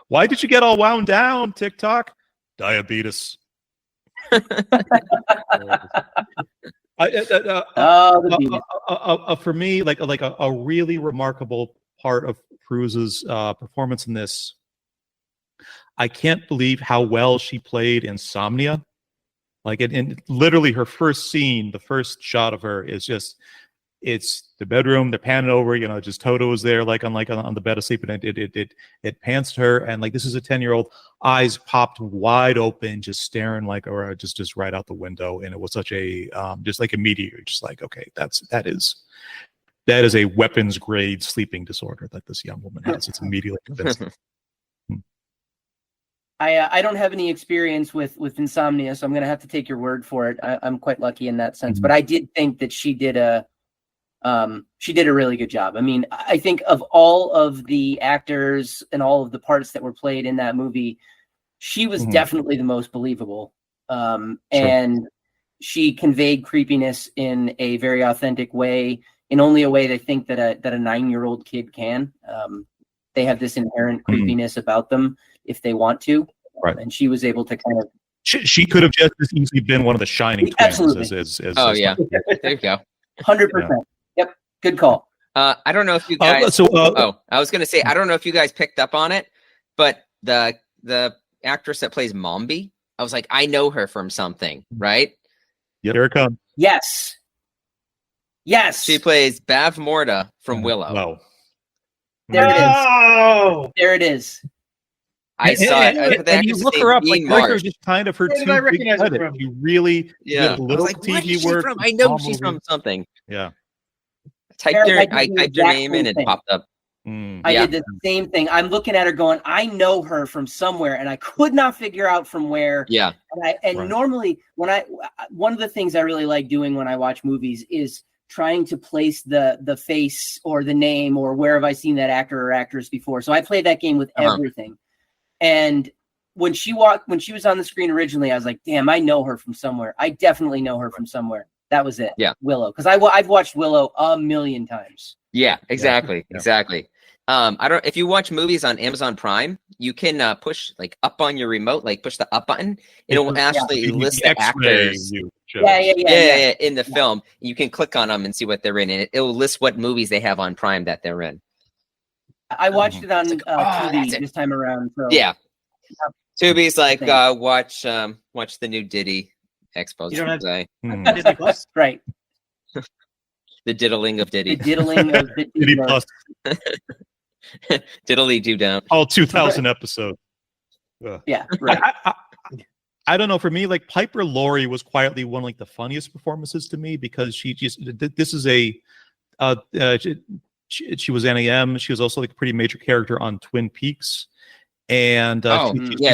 Why did you get all wound down, TikTok? Diabetes. For me, like a really remarkable part of Cruise's performance in this, I can't believe how well she played Insomnia. Like, in literally her first scene, the first shot of her is just, it's the bedroom, they're panning over, just Toto is there, like on the bed asleep, and it pans to her, and like, this is a 10-year-old, eyes popped wide open, just staring like, or just right out the window. And it was such a just like immediately, just like, okay, that is a weapons grade sleeping disorder that this young woman has. It's immediately convincing. I don't have any experience with insomnia, so I'm going to have to take your word for it. I'm quite lucky in that sense, but I did think that she did a really good job. I mean, I think of all of the actors and all of the parts that were played in that movie, she was definitely the most believable. And she conveyed creepiness in a very authentic way, in only a way that I think that a 9-year-old kid can. They have this inherent creepiness about them if they want to. Right. And she was able to kind of. She could have just as easily been one of the shining twins. Absolutely. There you go. 100%. Yep. Good call. I don't know if you guys. I was going to say, I don't know if you guys picked up on it, but the actress that plays Mombi, I was like, I know her from something, right? Here it comes. Yes. Yes. She plays Bav Morda from Willow. No. There it is. Oh, There it is. I saw it. And you look her up, like they're just kind of her Where did two I big recognize her credits. from? She really Yeah. did a I was little like, what TV is she work. from? I know small she's movies. from something. Yeah. I Eric, typed her name in and it popped up. I did the same thing. I'm looking at her going, I know her from somewhere, and I could not figure out from where. Yeah. And normally one of the things I really like doing when I watch movies is trying to place the face or the name or where have I seen that actor or actress before. So I played that game with everything. And when she was on the screen originally, I was like, damn, I know her from somewhere. I definitely know her from somewhere. That was it. Yeah. Willow. Because I've watched Willow a million times. Yeah, exactly. Yeah. Exactly. If you watch movies on Amazon Prime, you can push like up on your remote, like push the up button. It'll actually list the actors. Yeah, in the film. You can click on them and see what they're in, and it'll list what movies they have on Prime that they're in. I watched it on Tubi this time around. So. Yeah. Tubi's like watch the new Diddy expose. You don't have say. Disney Plus, right? The diddling of Diddy. The diddling of Diddy Plus. Diddly do down. All 2,000 episodes. Yeah, right. I don't know. For me, like Piper Laurie was quietly one of like the funniest performances to me because she just this is a she was NAM. She was also like a pretty major character on Twin Peaks. And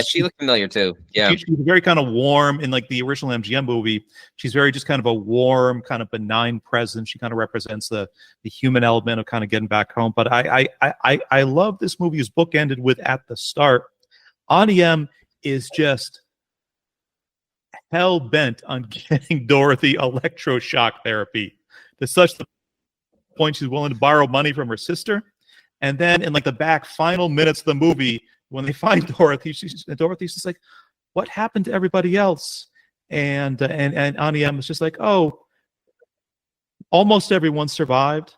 she looked familiar too. Yeah, she's very kind of warm in like the original MGM movie. She's very just kind of a warm, kind of benign presence. She kind of represents the human element of kind of getting back home. But I love this movie. His book ended with at the start. Ani M is just hell bent on getting Dorothy electroshock therapy to such the point she's willing to borrow money from her sister. And then in like the back final minutes of the movie, when they find Dorothy, Dorothy's just like, "What happened to everybody else?" And Ani M is just like, "Oh, almost everyone survived,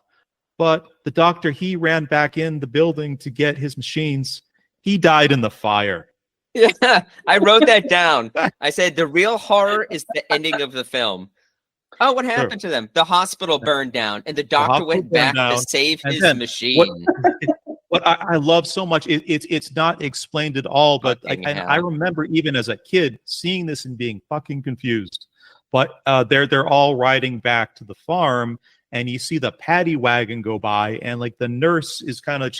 but the doctor, he ran back in the building to get his machines. He died in the fire." Yeah, I wrote that down. I said the real horror is the ending of the film. Oh, what happened to them? The hospital burned down, and the doctor went back to save his machine. What I love so much, it's not explained at all, but I remember even as a kid seeing this and being fucking confused. But they're all riding back to the farm, and you see the paddy wagon go by, and like the nurse is kind of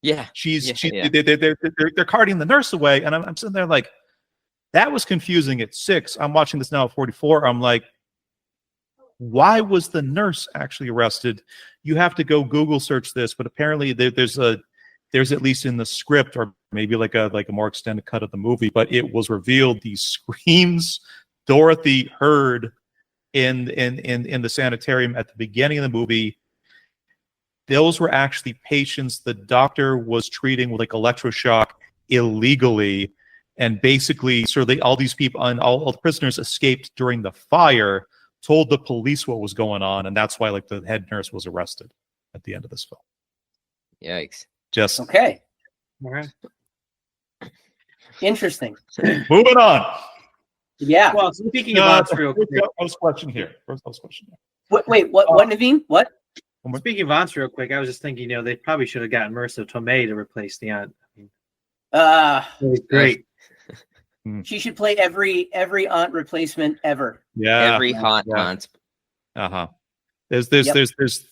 they're carting the nurse away, and I'm sitting there like, that was confusing at 6. I'm watching this now at 44. I'm like, why was the nurse actually arrested? You have to go Google search this, but apparently there's at least in the script, or maybe like a more extended cut of the movie, but it was revealed these screams Dorothy heard in the sanitarium at the beginning of the movie, those were actually patients the doctor was treating with like electroshock illegally, and basically sort of all these people and all the prisoners escaped during the fire, told the police what was going on, and that's why like the head nurse was arrested at the end of this film. Yikes. Just okay. All right. Interesting. Moving on. Yeah. Well, speaking of aunts, real quick. First question here. Wait, what, Naveen? What? Speaking of aunts, real quick, I was just thinking, they probably should have gotten Marissa Tomei to replace the aunt. Great. She should play every aunt replacement ever. Yeah. Every hot aunt. Uh-huh. There's He's speechless.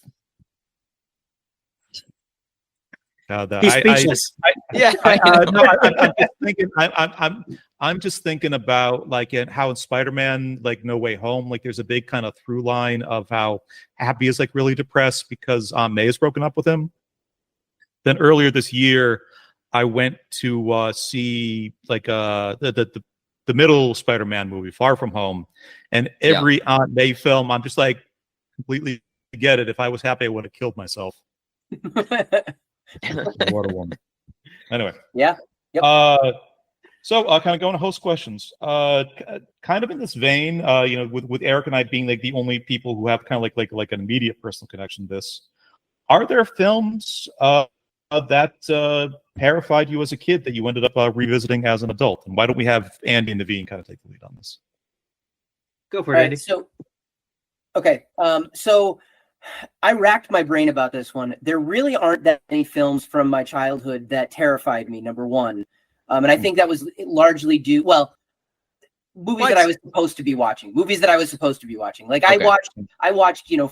I'm just thinking about like how in Spider-Man, like No Way Home, like there's a big kind of through line of how Happy is like really depressed because Aunt May has broken up with him. Then earlier this year, I went to see like the middle Spider-Man movie, Far From Home, and every Aunt May film, I'm just like completely get it. If I was Happy, I would have killed myself. What a woman. Anyway. Yeah. Yep. So kind of going to host questions. Kind of in this vein, with Eric and I being like the only people who have kind of like an immediate personal connection to this. Are there films that terrified you as a kid that you ended up revisiting as an adult? And why don't we have Andy and Naveen kind of take the lead on this? Go for it, Andy. So Okay. So I racked my brain about this one. There really aren't that many films from my childhood that terrified me, number one. And I think that was largely due, movies that I was supposed to be watching. Like I watched,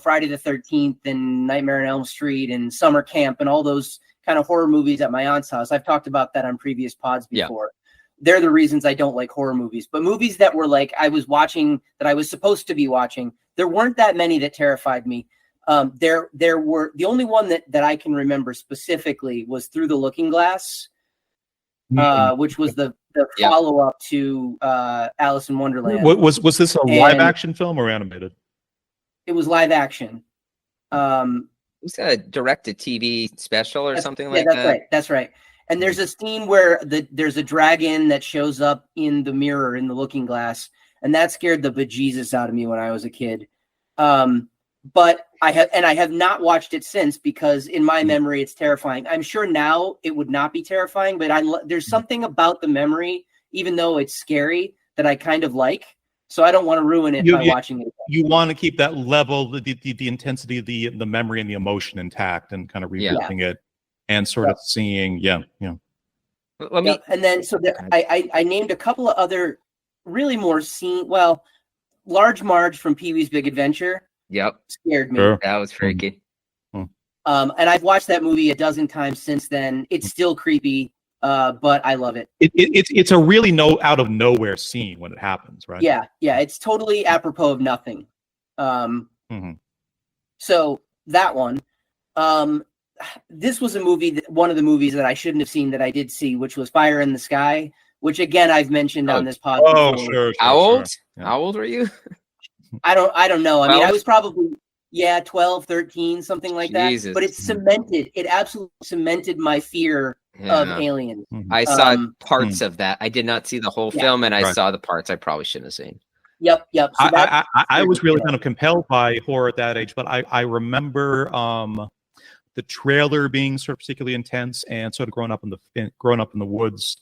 Friday the 13th and Nightmare on Elm Street and Summer Camp and all those kind of horror movies at my aunt's house. I've talked about that on previous pods before. They're the reasons I don't like horror movies. But movies that were like I was watching, that I was supposed to be watching, there weren't that many that terrified me. There were, the only one that I can remember specifically was Through the Looking Glass, which was the follow-up to Alice in Wonderland. Was this a live action film or animated? It was live action. It was a direct-to-TV special or something like that. That's right. And there's a scene where there's a dragon that shows up in the mirror in the looking glass, and that scared the bejesus out of me when I was a kid. But I have not watched it since because in my memory it's terrifying. I'm sure now it would not be terrifying, but there's something about the memory, even though it's scary, that I kind of like. So I don't want to ruin it by watching it. You want to keep that level, the intensity of the memory and the emotion intact, and kind of revisiting it and sort of seeing, And then I named a couple of other really more Large Marge from Pee-wee's Big Adventure. Yep. Scared me. Sure. That was freaky. And I've watched that movie a dozen times since then. It's still creepy, but I love it. It's a really out of nowhere scene when it happens, right? Yeah. It's totally apropos of nothing. So that one. This was one of the movies that I shouldn't have seen that I did see, which was Fire in the Sky, which again I've mentioned on this podcast. Oh, sure. How old? Yeah. How old were you? I don't know. I mean, I was probably 12, 13, something like that. But it absolutely cemented my fear of aliens. I saw parts of that. I did not see the whole film, and I saw the parts I probably shouldn't have seen. Yep. So I was really kind of compelled by horror at that age, but I remember the trailer being sort of particularly intense, and sort of growing up in the woods.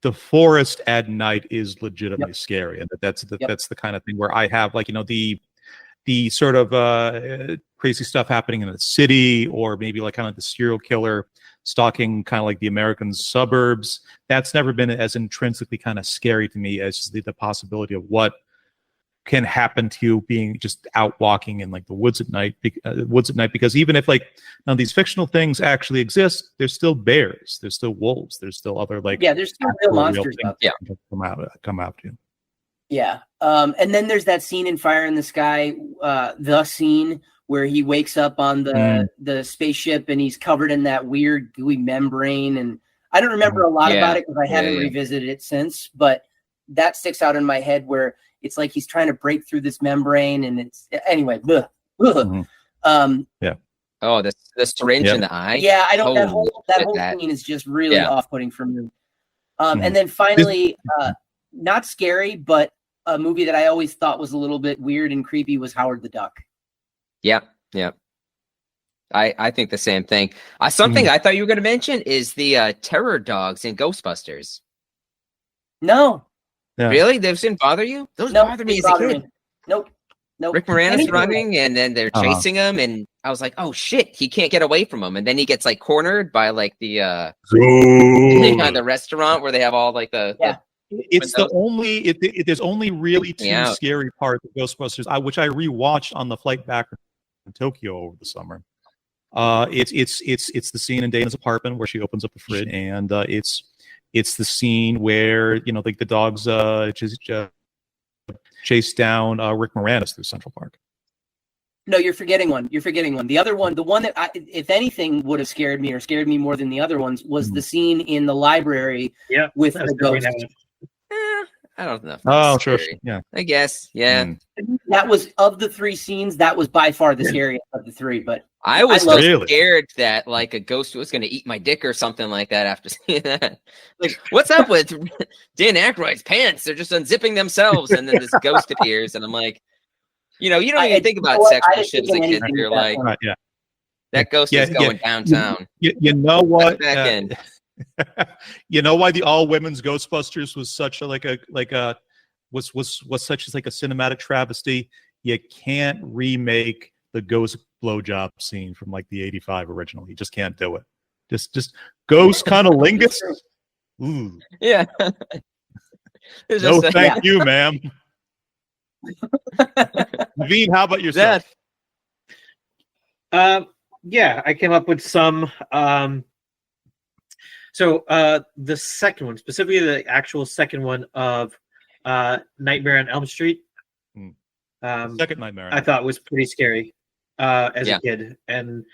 The forest at night is legitimately scary, and that's the kind of thing where I have the sort of crazy stuff happening in the city, or maybe like kind of the serial killer stalking kind of like the American suburbs. That's never been as intrinsically kind of scary to me as the possibility of what can happen to you being just out walking in like the woods at night. Because even if like none of these fictional things actually exist, there's still bears, there's still wolves, there's still other there's still real monsters out there. Come out to you. Yeah. And then there's that scene in Fire in the Sky, the scene where he wakes up on the spaceship and he's covered in that weird gooey membrane. And I don't remember a lot about it because I haven't revisited it since, but that sticks out in my head where it's like he's trying to break through this membrane, and it's anyway. Oh, the syringe in the eye. Yeah, I don't. That whole scene is just really off-putting for me. And then finally, not scary, but a movie that I always thought was a little bit weird and creepy was Howard the Duck. Yeah. I think the same thing. Something I thought you were going to mention is the terror dogs in Ghostbusters. No. Yeah. Really? Those didn't bother you? Those bothered me as a kid. Nope. Rick Moranis running, and then they're chasing him, and I was like, "Oh shit, he can't get away from him!" And then he gets like cornered by like the restaurant where they have all like the. It's the only. There's only really two scary parts of Ghostbusters, which I rewatched on the flight back from Tokyo over the summer. It's the scene in Dana's apartment where she opens up the fridge, and it's the scene where the dogs chase down Rick Moranis through Central Park. No, you're forgetting one. The other one, the one that if anything would have scared me more than the other ones, was the scene in the library with the ghost. I don't know. Oh, sure. Yeah. I guess. Yeah. That was, of the three scenes, that was by far the scariest of the three. But I was scared that like a ghost was going to eat my dick or something like that after seeing that. Like, what's up with Dan Aykroyd's pants? They're just unzipping themselves, and then this ghost appears, and I'm like, you don't even think about sexual shit as a kid. You're like, that ghost is going downtown. You know what? Back in. You know why the all women's Ghostbusters was such a was such a cinematic travesty? you can't remake the ghost blowjob scene from like the 85 original. You just can't do it. Just ghost cunnilingus. Ooh. Yeah. No, thank you, ma'am. Naveen, how about yourself? Yeah, I came up with some. So the second one, specifically the actual second one of Nightmare on Elm Street. Second Nightmare. I thought was pretty scary as a kid, and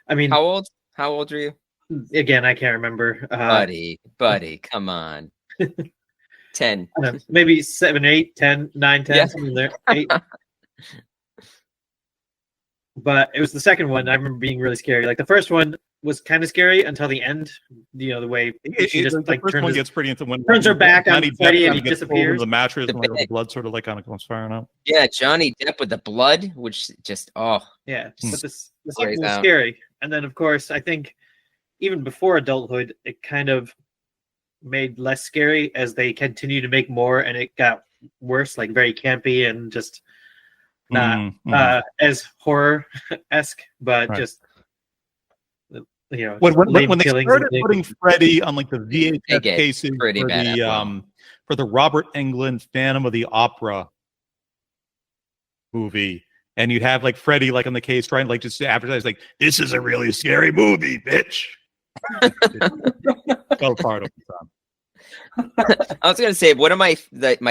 I mean, how old are you? Again, I can't remember. Buddy, come on. 10. Maybe 7, 8, 10, 9, 10, something there. 8. But it was the second one. I remember being really scary. Like the first one was kind of scary until the end. You know, the way she just like gets pretty into when turns her back on Freddy and he disappears. The mattress and the blood sort of like kind of comes firing up. Yeah, Johnny Depp with the blood, which just yeah. But the second one was scary, and then of course I think even before adulthood, it kind of made less scary as they continue to make more, and it got worse, like very campy and just not as horror-esque, but just you know, when they started putting Freddy on like the VHS cases for the Robert Englund Phantom of the Opera movie, and you'd have like Freddy like on the case trying to like just advertise like, this is a really scary movie, bitch. Fell apart over time. I was gonna say one of my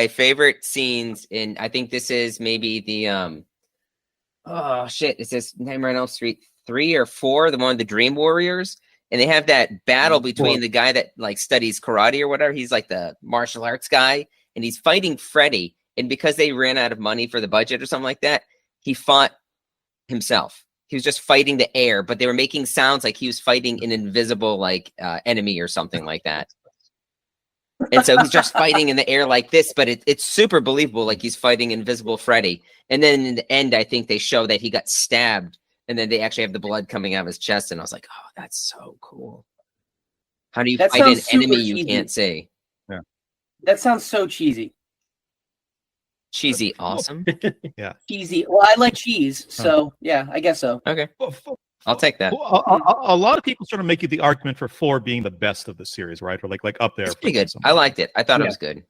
favorite scenes in, I think this is maybe the is this Nightmare on Elm Street 3 or 4, the one with the Dream Warriors, and they have that battle between the guy that like studies karate or whatever, he's like the martial arts guy, and he's fighting Freddy, and because they ran out of money for the budget or something like that, he fought himself. He was just fighting the air, but they were making sounds like he was fighting an invisible like enemy or something like that. And so he's just fighting in the air like this, but it's super believable, like he's fighting invisible Freddy. And then in the end, I think they show that he got stabbed, and then they actually have the blood coming out of his chest. And I was like, oh, that's so cool. How do you fight an enemy you can't see? Yeah, that sounds so cheesy. Cheesy, awesome. Yeah, cheesy. Well, I like cheese, so yeah, I guess so. Okay, I'll take that. A lot of people sort of make the argument for 4 being the best of the series, right? Or like up there. It's pretty good. I liked it. I thought it was good.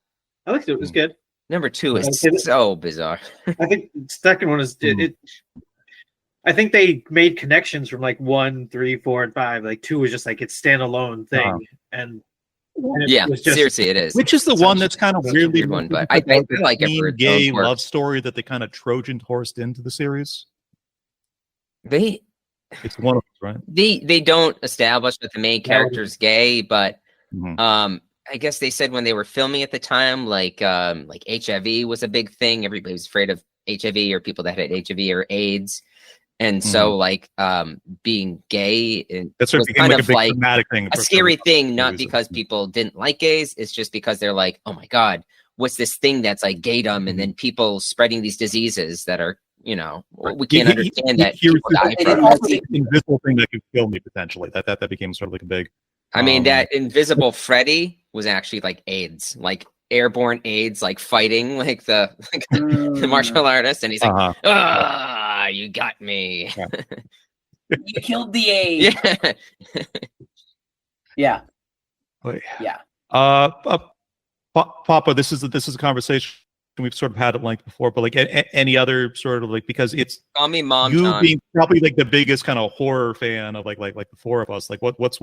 I liked it. It was good. Number 2 is so bizarre. I think the second one is it. I think they made connections from like 1, 3, 4, and 5. Like 2 was just like its standalone thing, and yeah, seriously, it is. Which is the one that's kind of weirdly one, but I like it. Gay love story that they kind of Trojan horsed into the series. It's one of those, right? They don't establish that the main character is gay, but I guess they said when they were filming at the time, like HIV was a big thing. Everybody was afraid of HIV or people that had HIV or AIDS. And so, like, being gay was kind of like a scary thing, not because people didn't like gays. It's just because they're like, oh my God, what's this thing that's like gaydom? And then people spreading these diseases that are, you know, we can't understand that. The invisible thing that could kill me potentially. That became sort of like a big. I mean, that invisible Freddy was actually like AIDS, like airborne AIDS, like fighting like the martial artist, and he's like, you got me. Yeah. You killed the AIDS. Yeah. Papa, this is a conversation we've sort of had at length before, but like any other sort of like, because it's call me Mom. You being probably like the biggest kind of horror fan of like the 4 of us. Like what's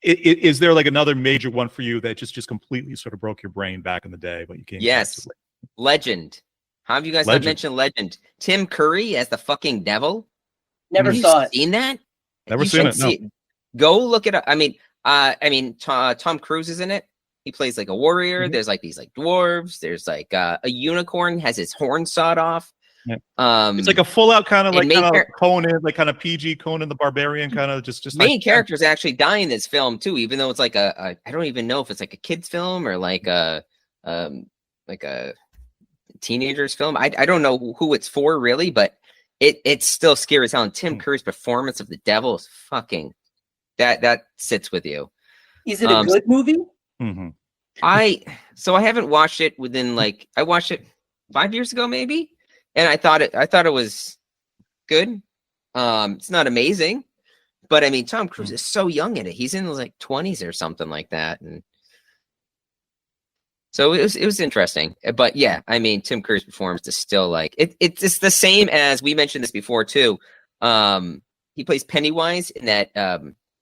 is there like another major one for you that just completely sort of broke your brain back in the day, but you can't? Yes, Legend. How have you guys not mentioned Legend? Tim Curry as the fucking devil. Never saw it. Seen that? Never seen it. No. Go look it up. I mean, Tom Cruise is in it. He plays like a warrior. There's like these like dwarves. There's like a unicorn has his horn sawed off. Yeah. It's like a full out kind of like Conan, like kind of PG Conan the Barbarian kind of just main characters actually die in this film too, even though it's like I don't even know if it's like a kid's film or like a teenager's film. I don't know who it's for really, but it's still scary as hell. And Tim Curry's performance of the devil is fucking that sits with you. Is it a good movie? I haven't watched it within I watched it 5 years ago maybe. and I thought it was good. It's not amazing, but I mean, Tom Cruise is so young in it. He's in his like 20s or something like that, and so it was interesting. But yeah, I mean, Tim Curry's performance is still like it's the same as we mentioned this before too. He plays Pennywise in that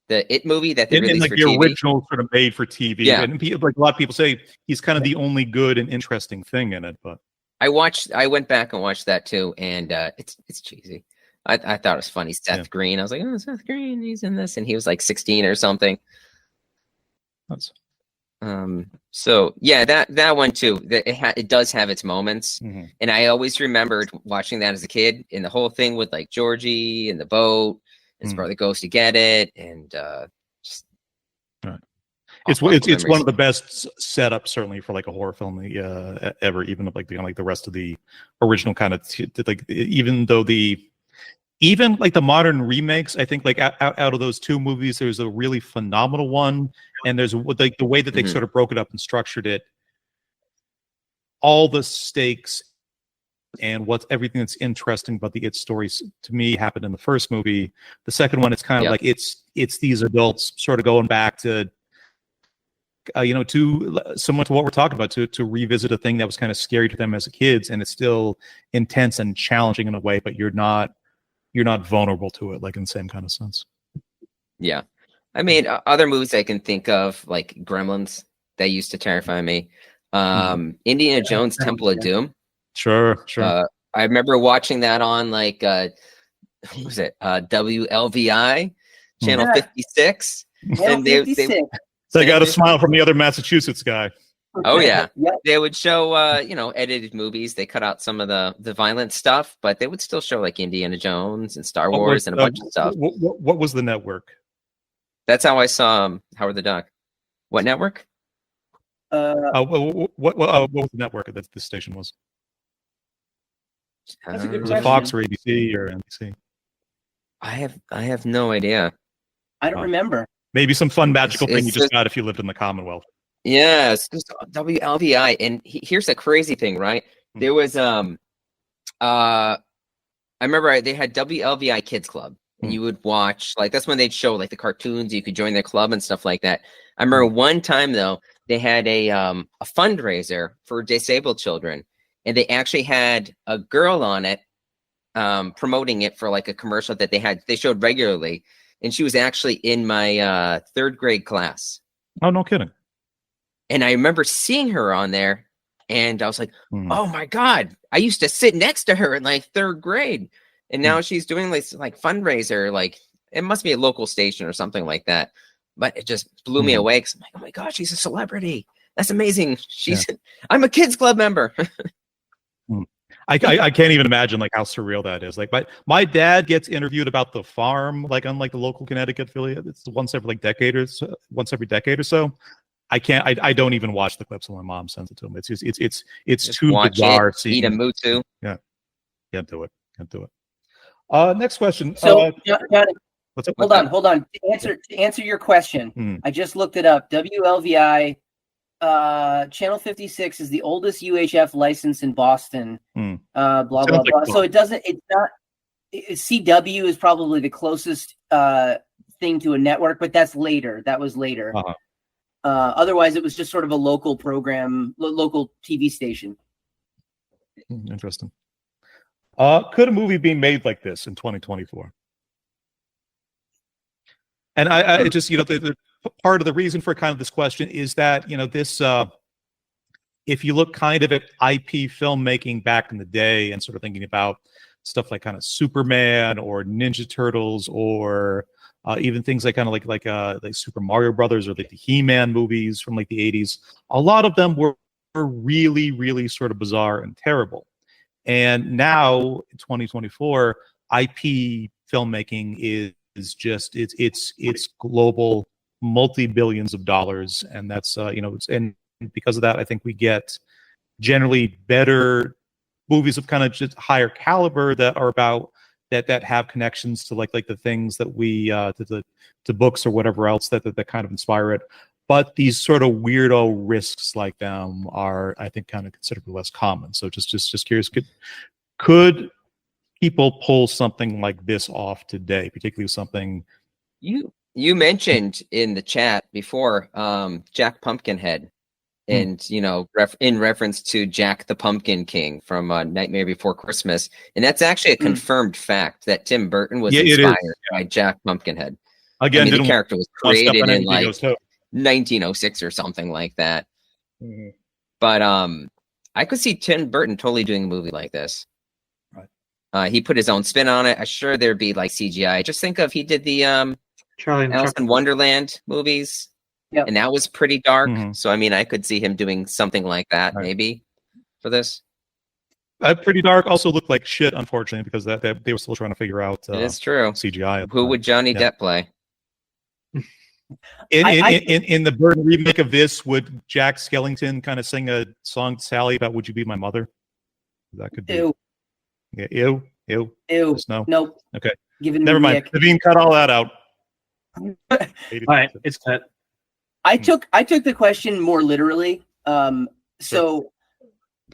the It movie that they released like for the TV. original sort of made for TV. Yeah. And like a lot of people say he's kind of the only good and interesting thing in it. But I went back and watched that too, and it's cheesy. I thought it was funny. Seth Green. I was like, oh, Seth Green, he's in this, and he was like 16 or something. That's So yeah, that one too. It does have its moments, and I always remembered watching that as a kid, and the whole thing with like Georgie and the boat, his brother goes to get it, and just right. It's one of the best setups certainly for like a horror film ever, even like the rest of the original kind of like even like the modern remakes. I think like out of those two movies, there's a really phenomenal one, and there's like the way that they sort of broke it up and structured it, all the stakes and everything that's interesting about the It stories to me happened in the first movie. The second one, it's kind of like it's these adults sort of going back to to similar to what we're talking about, to revisit a thing that was kind of scary to them as kids, and it's still intense and challenging in a way, but you're not vulnerable to it, like in the same kind of sense. Yeah. I mean, other movies I can think of, like Gremlins, that used to terrify me. Indiana Jones Temple of Doom. Sure. I remember watching that on like what was it? WLVI channel 56. And they got a smile from the other Massachusetts guy. Oh yeah. They would show edited movies. They cut out some of the violent stuff, but they would still show like Indiana Jones and Star Wars and a bunch of stuff. What was the network? That's how I saw Howard the Duck. What network? What was the network that this station was? That's a good Was question. it Fox or ABC or NBC? I have no idea. I don't remember. Maybe some fun magical thing you just got if you lived in the Commonwealth. Yeah, it's just WLVI. And here's the crazy thing, right? There was I remember they had WLVI Kids Club, and you would watch, like, that's when they'd show like the cartoons. You could join their club and stuff like that. I remember one time though, they had a fundraiser for disabled children, and they actually had a girl on it promoting it for like a commercial that they showed regularly, and she was actually in my third grade class. Oh, no kidding. And I remember seeing her on there, and I was like, oh my God, I used to sit next to her in like third grade. And now she's doing this like fundraiser, like it must be a local station or something like that. But it just blew me away, because I'm like, oh my God, she's a celebrity. That's amazing. I'm a kids club member. I can't even imagine like how surreal that is. Like my dad gets interviewed about The Farm, like on like the local Connecticut affiliate. It's once every decade or so. I don't even watch the clips when my mom sends it to him. It's just too bizarre. Eat a mutu. Yeah. Can't do it. Next question. So Johnny, what's up? Hold on. To answer your question, I just looked it up. WLVI channel 56 is the oldest UHF license in Boston. Blah blah blah. Like so it's not. CW is probably the closest thing to a network, but that's later. That was later. Otherwise, it was just sort of a local program, local TV station. Interesting. Could a movie be made like this in 2024? And I just, the part of the reason for kind of this question is that, this, if you look kind of at IP filmmaking back in the day and sort of thinking about stuff like kind of Superman or Ninja Turtles or even things like kind of like Super Mario Brothers or like the He-Man movies from like the 80s, a lot of them were really, really sort of bizarre and terrible. And now in 2024, IP filmmaking is just it's global, multi-billions of dollars, and that's and because of that, I think we get generally better movies of kind of just higher caliber that are about that have connections to like the things that we to books or whatever else that kind of inspire it. But these sort of weirdo risks like them are, I think, kind of considerably less common. So just curious, Could people pull something like this off today, particularly something you mentioned in the chat before, Jack Pumpkinhead, and in reference to Jack the Pumpkin King from Nightmare Before Christmas, and that's actually a confirmed fact that Tim Burton was inspired by Jack Pumpkinhead. Again, the character was created in like 1906 or something like that. Mm-hmm. But I could see Tim Burton totally doing a movie like this. Right. He put his own spin on it. I'm sure there'd be like CGI. Just think of he did the Charlie and Alice in Wonderland movies, and that was pretty dark. So I mean, I could see him doing something like that maybe for this. Pretty dark also looked like shit, unfortunately, because that they were still trying to figure out. It's true. CGI. Who would Johnny Depp play? In the Burton remake of this, would Jack Skellington kind of sing a song to Sally about "Would you be my mother"? That could be. Ew. Yeah, ew. Just no. Nope. Okay. Never mind. Naveen, cut all that out. All right, it's cut. I took the question more literally. So,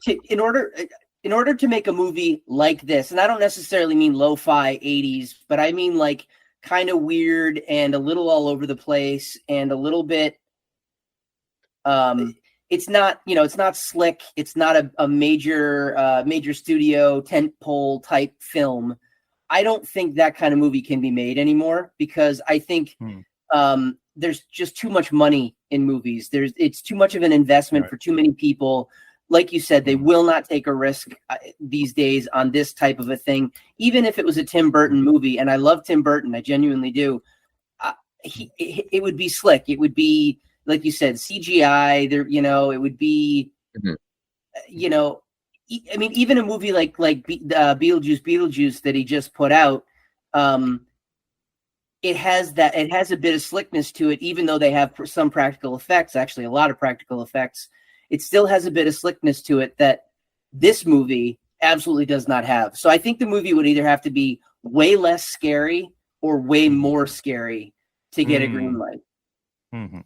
in order to make a movie like this, and I don't necessarily mean lo-fi 80s, but I mean like kind of weird and a little all over the place and a little bit. It's not, it's not slick. It's not a major studio tentpole type film. I don't think that kind of movie can be made anymore because I think there's just too much money in movies. It's too much of an investment for too many people. Like you said, they will not take a risk these days on this type of a thing, even if it was a Tim Burton movie. And I love Tim Burton. I genuinely do. It would be slick. It would be, like you said, CGI. There, it would be, I mean, even a movie like Beetlejuice that he just put out, it has a bit of slickness to it, even though they have some practical effects, actually a lot of practical effects. It still has a bit of slickness to it that this movie absolutely does not have. So I think the movie would either have to be way less scary or way more scary to get a green light. Mm-hmm.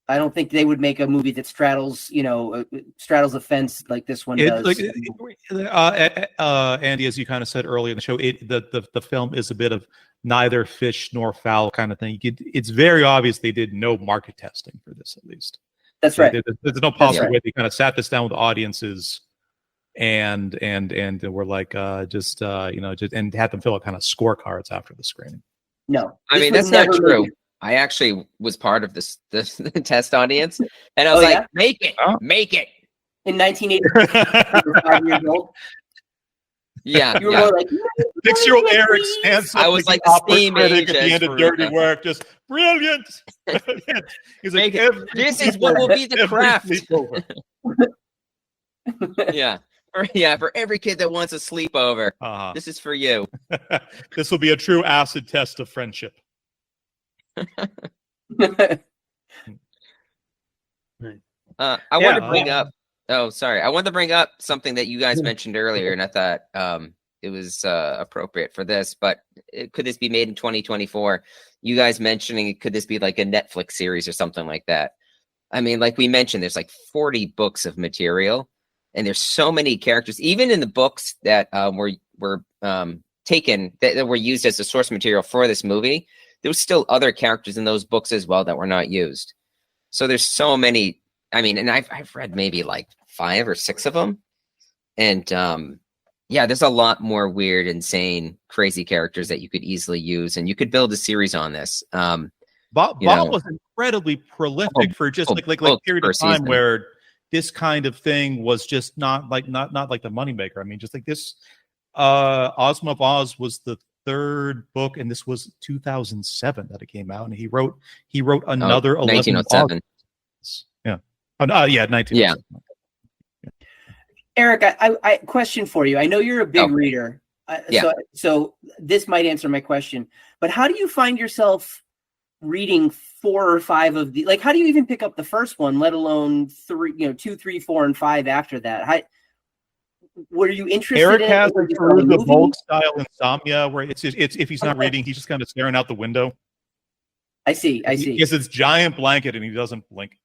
I don't think they would make a movie that straddles a fence like this one does. Andy, as you kind of said earlier in the show, the film is a bit of neither fish nor fowl kind of thing. It's very obvious they did no market testing for this, at least. That's right. There's no possible way they kind of sat this down with audiences and were like just and had them fill out kind of scorecards after the screening. No, I mean that's not true. I actually was part of this test audience, and I was like, "Make it, make it." In 1980, you were 5 years old. Yeah, you were more like 6-year-old Eric stands up. I was like the steam critic at the end of Dirty Work, just brilliant. He's like, this is what will be the craft. For every kid that wants a sleepover, this is for you. This will be a true acid test of friendship. I want to bring up. Oh, sorry. I wanted to bring up something that you guys mentioned earlier, and I thought it was appropriate for this. But could this be made in 2024? You guys mentioning could this be like a Netflix series or something like that? I mean, like we mentioned, there's like 40 books of material, and there's so many characters. Even in the books that were taken that were used as the source material for this movie, there was still other characters in those books as well that were not used. So there's so many. I mean, and I've read maybe like 5 or 6 of them, and there's a lot more weird, insane, crazy characters that you could easily use, and you could build a series on this. Bob was incredibly prolific for just like a period of time where this kind of thing was just not like the moneymaker. I mean, just like this, Ozma of Oz was the 3rd book, and this was 2007 that it came out, and he wrote another 1907. Yeah. 1907. Yeah. Eric, I question for you. I know you're a big reader, so this might answer my question. But how do you find yourself reading 4 or 5 of the? Like, how do you even pick up the first one, let alone 2, 3, 4, and 5 after that? Were you interested? Eric in has the Volk style insomnia, where it's if he's not reading, he's just kind of staring out the window. I see. He has this giant blanket, and he doesn't blink.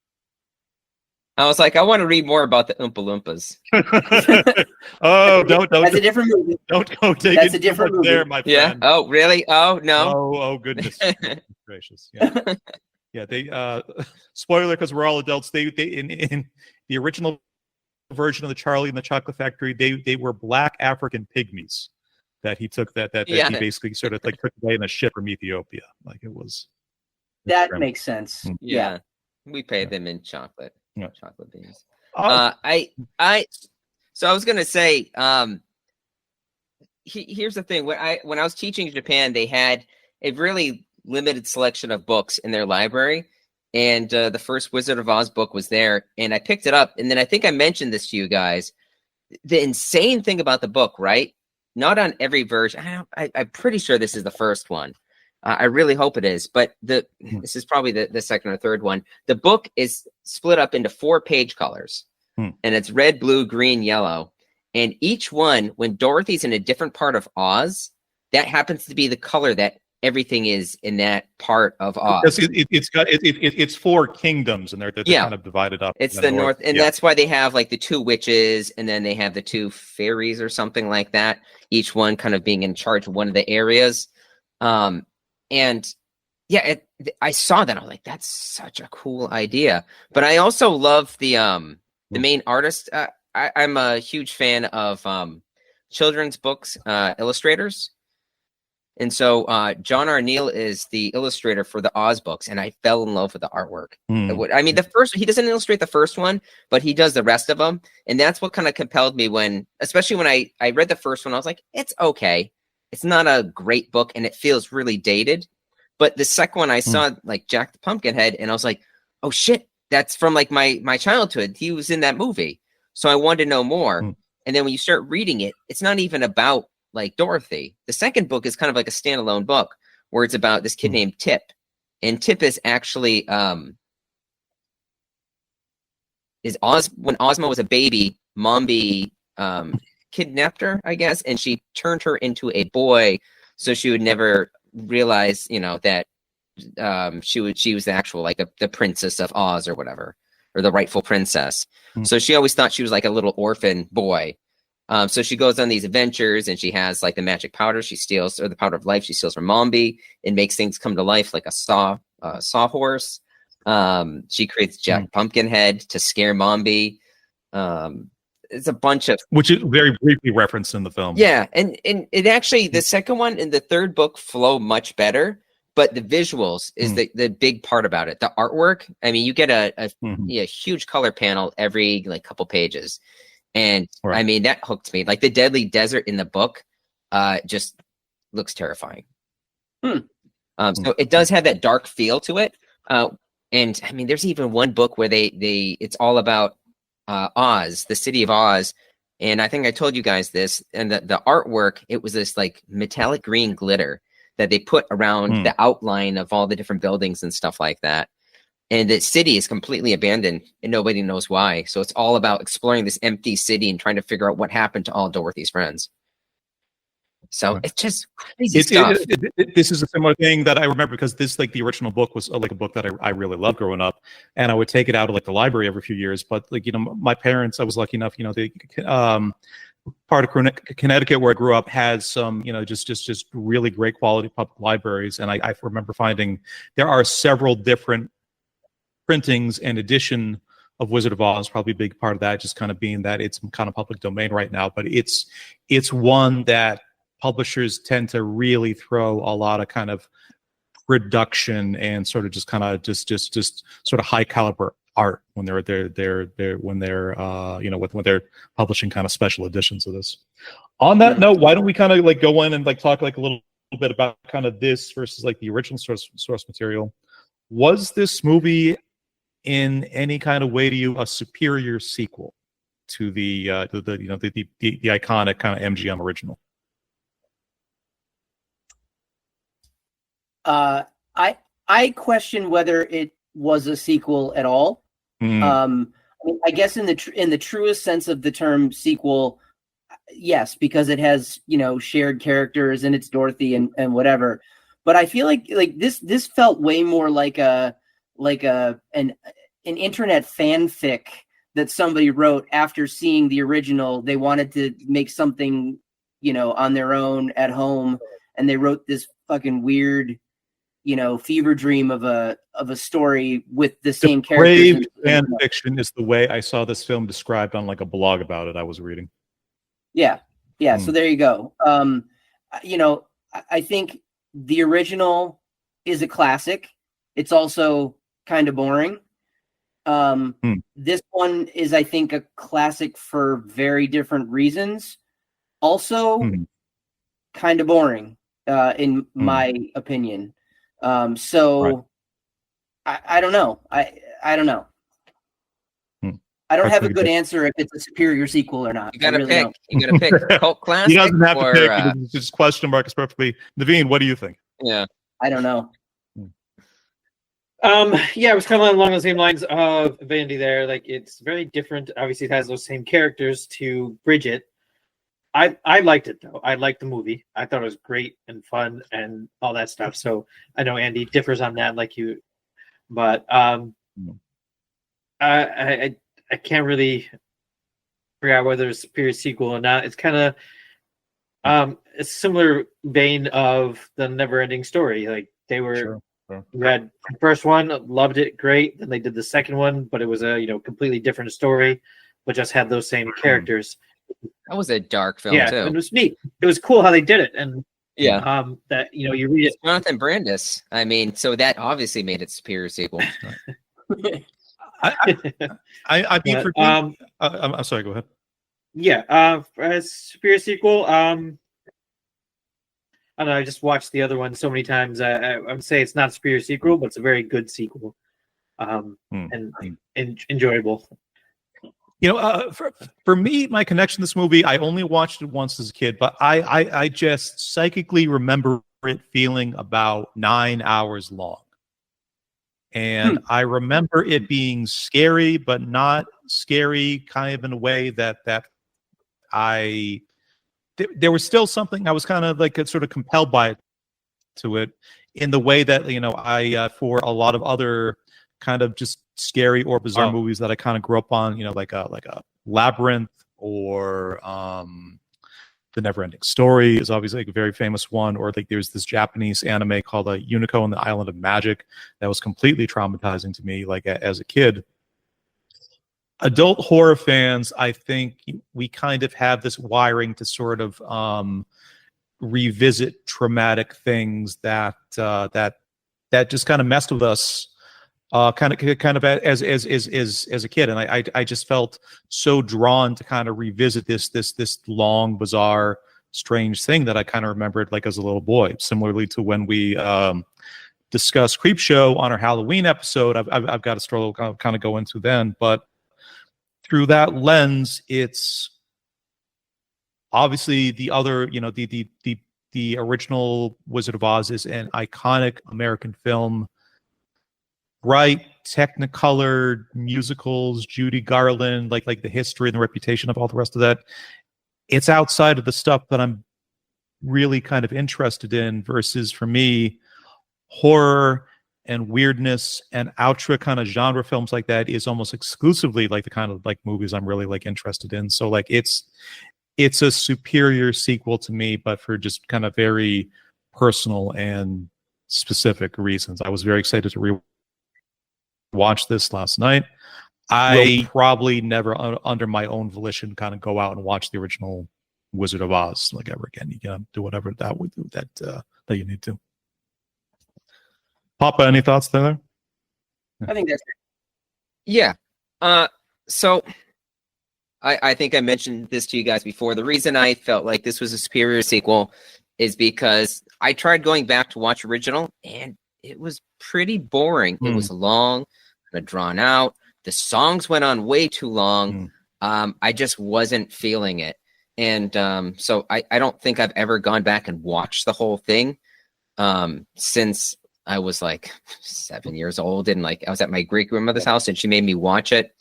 I was like, I want to read more about the Oompa Loompas. Oh, don't. That's a different movie. Don't go take That's it a different movie. there, my friend. Yeah. Oh, really? Oh, no. Oh goodness gracious. Yeah. Yeah. They spoiler because we're all adults. They in the original version of the Charlie and the Chocolate Factory, they were black African pygmies that he took that he basically sort of like took away in a ship from Ethiopia. Like it was. That makes sense. Yeah. We paid them in chocolate. Yeah. Chocolate beans. Oh. So I was gonna say, here's the thing. When I was teaching in Japan, they had a really limited selection of books in their library, and the first Wizard of Oz book was there, and I picked it up, and then I think I mentioned this to you guys. The insane thing about the book, right? Not on every version. I'm pretty sure this is the first one. I really hope it is, but this is probably the second or third one. The book is split up into 4-page colors, and it's red, blue, green, yellow. And each one, when Dorothy's in a different part of Oz, that happens to be the color that everything is in that part of Oz. It's 4 kingdoms, and they're kind of divided up. It's the north, and that's why they have like the 2 witches, and then they have the 2 fairies or something like that. Each one kind of being in charge of one of the areas. And yeah, I saw that. I was like, that's such a cool idea. But I also love the main artist. I'm a huge fan of children's books illustrators. And so John R. Neal is the illustrator for the Oz books, and I fell in love with the artwork. I mean, the first, he doesn't illustrate the first one, but he does the rest of them. And that's what kind of compelled me especially when I read the first one, I was like, it's okay. It's not a great book, and it feels really dated. But the second one, I saw like Jack the Pumpkinhead, and I was like, oh shit, that's from like my childhood. He was in that movie. So I wanted to know more. And then when you start reading it, it's not even about like Dorothy. The second book is kind of like a standalone book where it's about this kid named Tip. And Tip is actually when Ozma was a baby, Mombi kidnapped her, I guess, and she turned her into a boy so she would never realize, that she was the actual like the princess of Oz or whatever, or the rightful princess. So she always thought she was like a little orphan boy. So she goes on these adventures, and she has like the magic powder she steals, or the powder of life she steals from Mombi, and makes things come to life like a sawhorse. She creates Jack Pumpkinhead to scare Mombi. It's a bunch of, which is very briefly referenced in the film. Yeah, and it actually, the second one and the third book flow much better, but the visuals is the big part about it. The artwork, I mean, you get a huge color panel every like couple pages, and I mean that hooked me. Like the Deadly Desert in the book, just looks terrifying. So it does have that dark feel to it, and I mean, there's even one book where it's all about Oz, the city of Oz, and I think I told you guys this, and the artwork, it was this like metallic green glitter that they put around the outline of all the different buildings and stuff like that, and the city is completely abandoned and nobody knows why. So it's all about exploring this empty city and trying to figure out what happened to all Dorothy's friends. So it's just crazy stuff. This is a similar thing that I remember, because this, like, the original book was like a book that I really loved growing up, and I would take it out of like the library every few years. But like, my parents, I was lucky enough, they part of Connecticut where I grew up has some, just really great quality public libraries, and I remember finding there are several different printings and edition of Wizard of Oz. Probably a big part of that just kind of being that it's kind of public domain right now, but it's one that publishers tend to really throw a lot of kind of production and sort of just sort of high caliber art when they're publishing kind of special editions of this. On that note, why don't we kind of like go in and like talk like a little bit about kind of this versus like the original source material. Was this movie in any kind of way to you a superior sequel to the iconic kind of MGM original? I question whether it was a sequel at all. I mean, I guess in the truest sense of the term sequel, yes, because it has shared characters and it's Dorothy and whatever. But I feel like this felt way more like an internet fanfic that somebody wrote after seeing the original. They wanted to make something, you know, on their own at home, and they wrote this fucking weird, you know, fever dream of a story with the same characters. Depraved fan fiction is the way I saw this film described on like a blog about it I was reading. Yeah. So there you go. You know, I think the original is a classic. It's also kind of boring. This one is, I think, a classic for very different reasons. Also, kind of boring, in my opinion. So right. I don't know. I don't know. I don't have a good answer if it's a superior sequel or not. You gotta really pick. Don't. You gotta pick cult classic. He doesn't have or, to pick. It's just question mark is perfectly. Naveen, what do you think? Yeah. I don't know. Yeah, it was kind of along the same lines of Vandy there. Like, it's very different. Obviously, it has those same characters to Bridget. I liked it though. I liked the movie. I thought it was great and fun and all that stuff. So I know Andy differs on that, like you, but I can't really figure out whether it's a superior sequel or not. It's kind of a similar vein of the Never-Ending Story. Like, they were. Sure. We had the first one, loved it, great. Then they did the second one, but it was a completely different story, but just had those same characters. That was a dark film too. It was neat. It was cool how they did it, and that you read it. Jonathan Brandis. I mean, so that obviously made it a superior sequel. I mean, for me, I'm sorry. Go ahead. Yeah, a superior sequel. I don't know, I just watched the other one so many times. I would say it's not a superior sequel, but it's a very good sequel, and enjoyable. You know, for me, my connection to this movie, I only watched it once as a kid, but I just psychically remember it feeling about 9 hours long. And I remember it being scary, but not scary kind of in a way that there was still something I was kind of like sort of compelled by it, to it, in the way that, I for a lot of other kind of just scary or bizarre movies that I kind of grew up on, like a Labyrinth or The Never-Ending Story is obviously like a very famous one, or like there's this Japanese anime called Unico and the Island of Magic that was completely traumatizing to me, like as a kid. Adult horror fans, I think we kind of have this wiring to sort of revisit traumatic things that just kind of messed with us, kind of as a kid, and I just felt so drawn to kind of revisit this long, bizarre, strange thing that I kind of remembered like as a little boy. Similarly to when we discussed Creepshow on our Halloween episode, I've got a story I'll kind of go into then, but through that lens, it's obviously the other, the original Wizard of Oz is an iconic American film. Bright, technicolor musicals, Judy Garland, like the history and the reputation of all the rest of that. It's outside of the stuff that I'm really kind of interested in, versus for me, horror and weirdness and outre kind of genre films like that is almost exclusively like the kind of like movies I'm really like interested in. So like it's a superior sequel to me, but for just kind of very personal and specific reasons. I was very excited to watch this last night. I probably never under my own volition kind of go out and watch the original Wizard of Oz like ever again. You can do whatever that would do that you need to. Papa, any thoughts there? I think that's yeah. So I think I mentioned this to you guys before. The reason I felt like this was a superior sequel is because I tried going back to watch original, and it was pretty boring. It was long, kind of drawn out. The songs went on way too long. I just wasn't feeling it. And so I don't think I've ever gone back and watched the whole thing since I was like 7 years old, and like I was at my great grandmother's house and she made me watch it.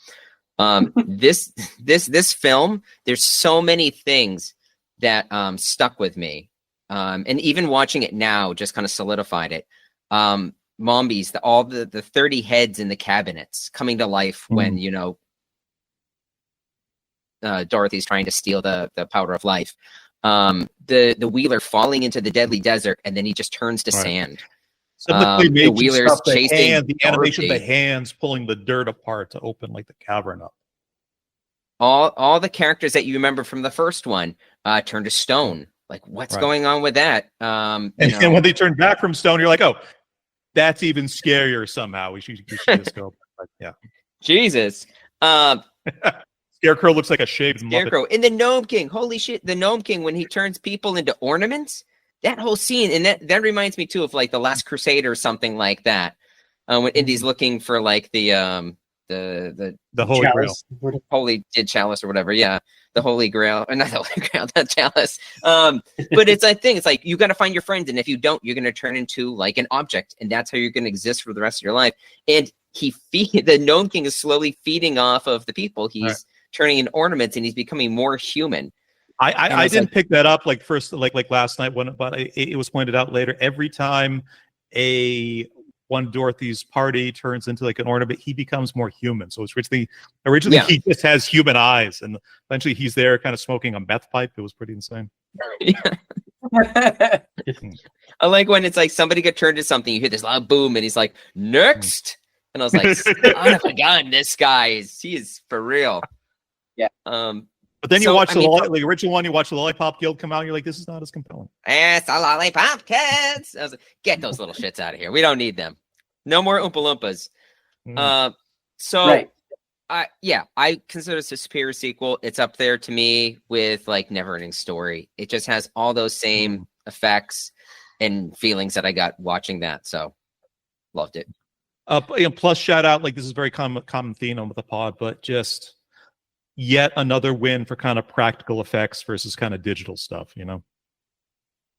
This film, there's so many things that stuck with me. And even watching it now just kind of solidified it. Mombies, all the 30 heads in the cabinets coming to life when, Dorothy's trying to steal the powder of life. The Wheeler falling into the deadly desert, and then he just turns to sand. Some of the The Wheelers stuff, chasing the animation of the Dorothy. hands pulling the dirt apart to open like the cavern up. All the characters that you remember from the first one turn to stone. Like, what's going on with that? And when they turn back from stone, you're like, oh, that's even scarier somehow. We should just go. But, yeah. Jesus. Scarecrow looks like a shaved Scarecrow. Muppet. And the Gnome King. Holy shit. The Gnome King, when he turns people into ornaments, that whole scene, and that reminds me too of like The Last Crusade or something like that. When Indy's looking for like the Holy Grail. Holy chalice or whatever. Yeah. The Holy Grail. Or not the Holy Grail, the chalice. But it's a thing. It's like you gotta find your friends, and if you don't, you're gonna turn into like an object, and that's how you're gonna exist for the rest of your life. And the Gnome King is slowly feeding off of the people he's turning into ornaments, and he's becoming more human. I didn't pick that up like last night but it was pointed out later. Every time one of Dorothy's party turns into like an ornament, he becomes more human. So it's originally he just has human eyes, and eventually he's there kind of smoking a meth pipe. It was pretty insane. I like when it's like somebody got turned to something, you hear this loud boom, and he's like, next. And I was like, son of a gun, this guy he is for real. Yeah. But then you watch the original one, you watch the Lollipop Guild come out, and you're like, this is not as compelling. It's a Lollipop Kids. I was like, get those little shits out of here. We don't need them. No more Oompa Loompas. I consider this a superior sequel. It's up there to me with like Neverending Story. It just has all those same effects and feelings that I got watching that. So loved it. Plus, shout out, like this is very common theme with the pod, but just yet another win for kind of practical effects versus kind of digital stuff,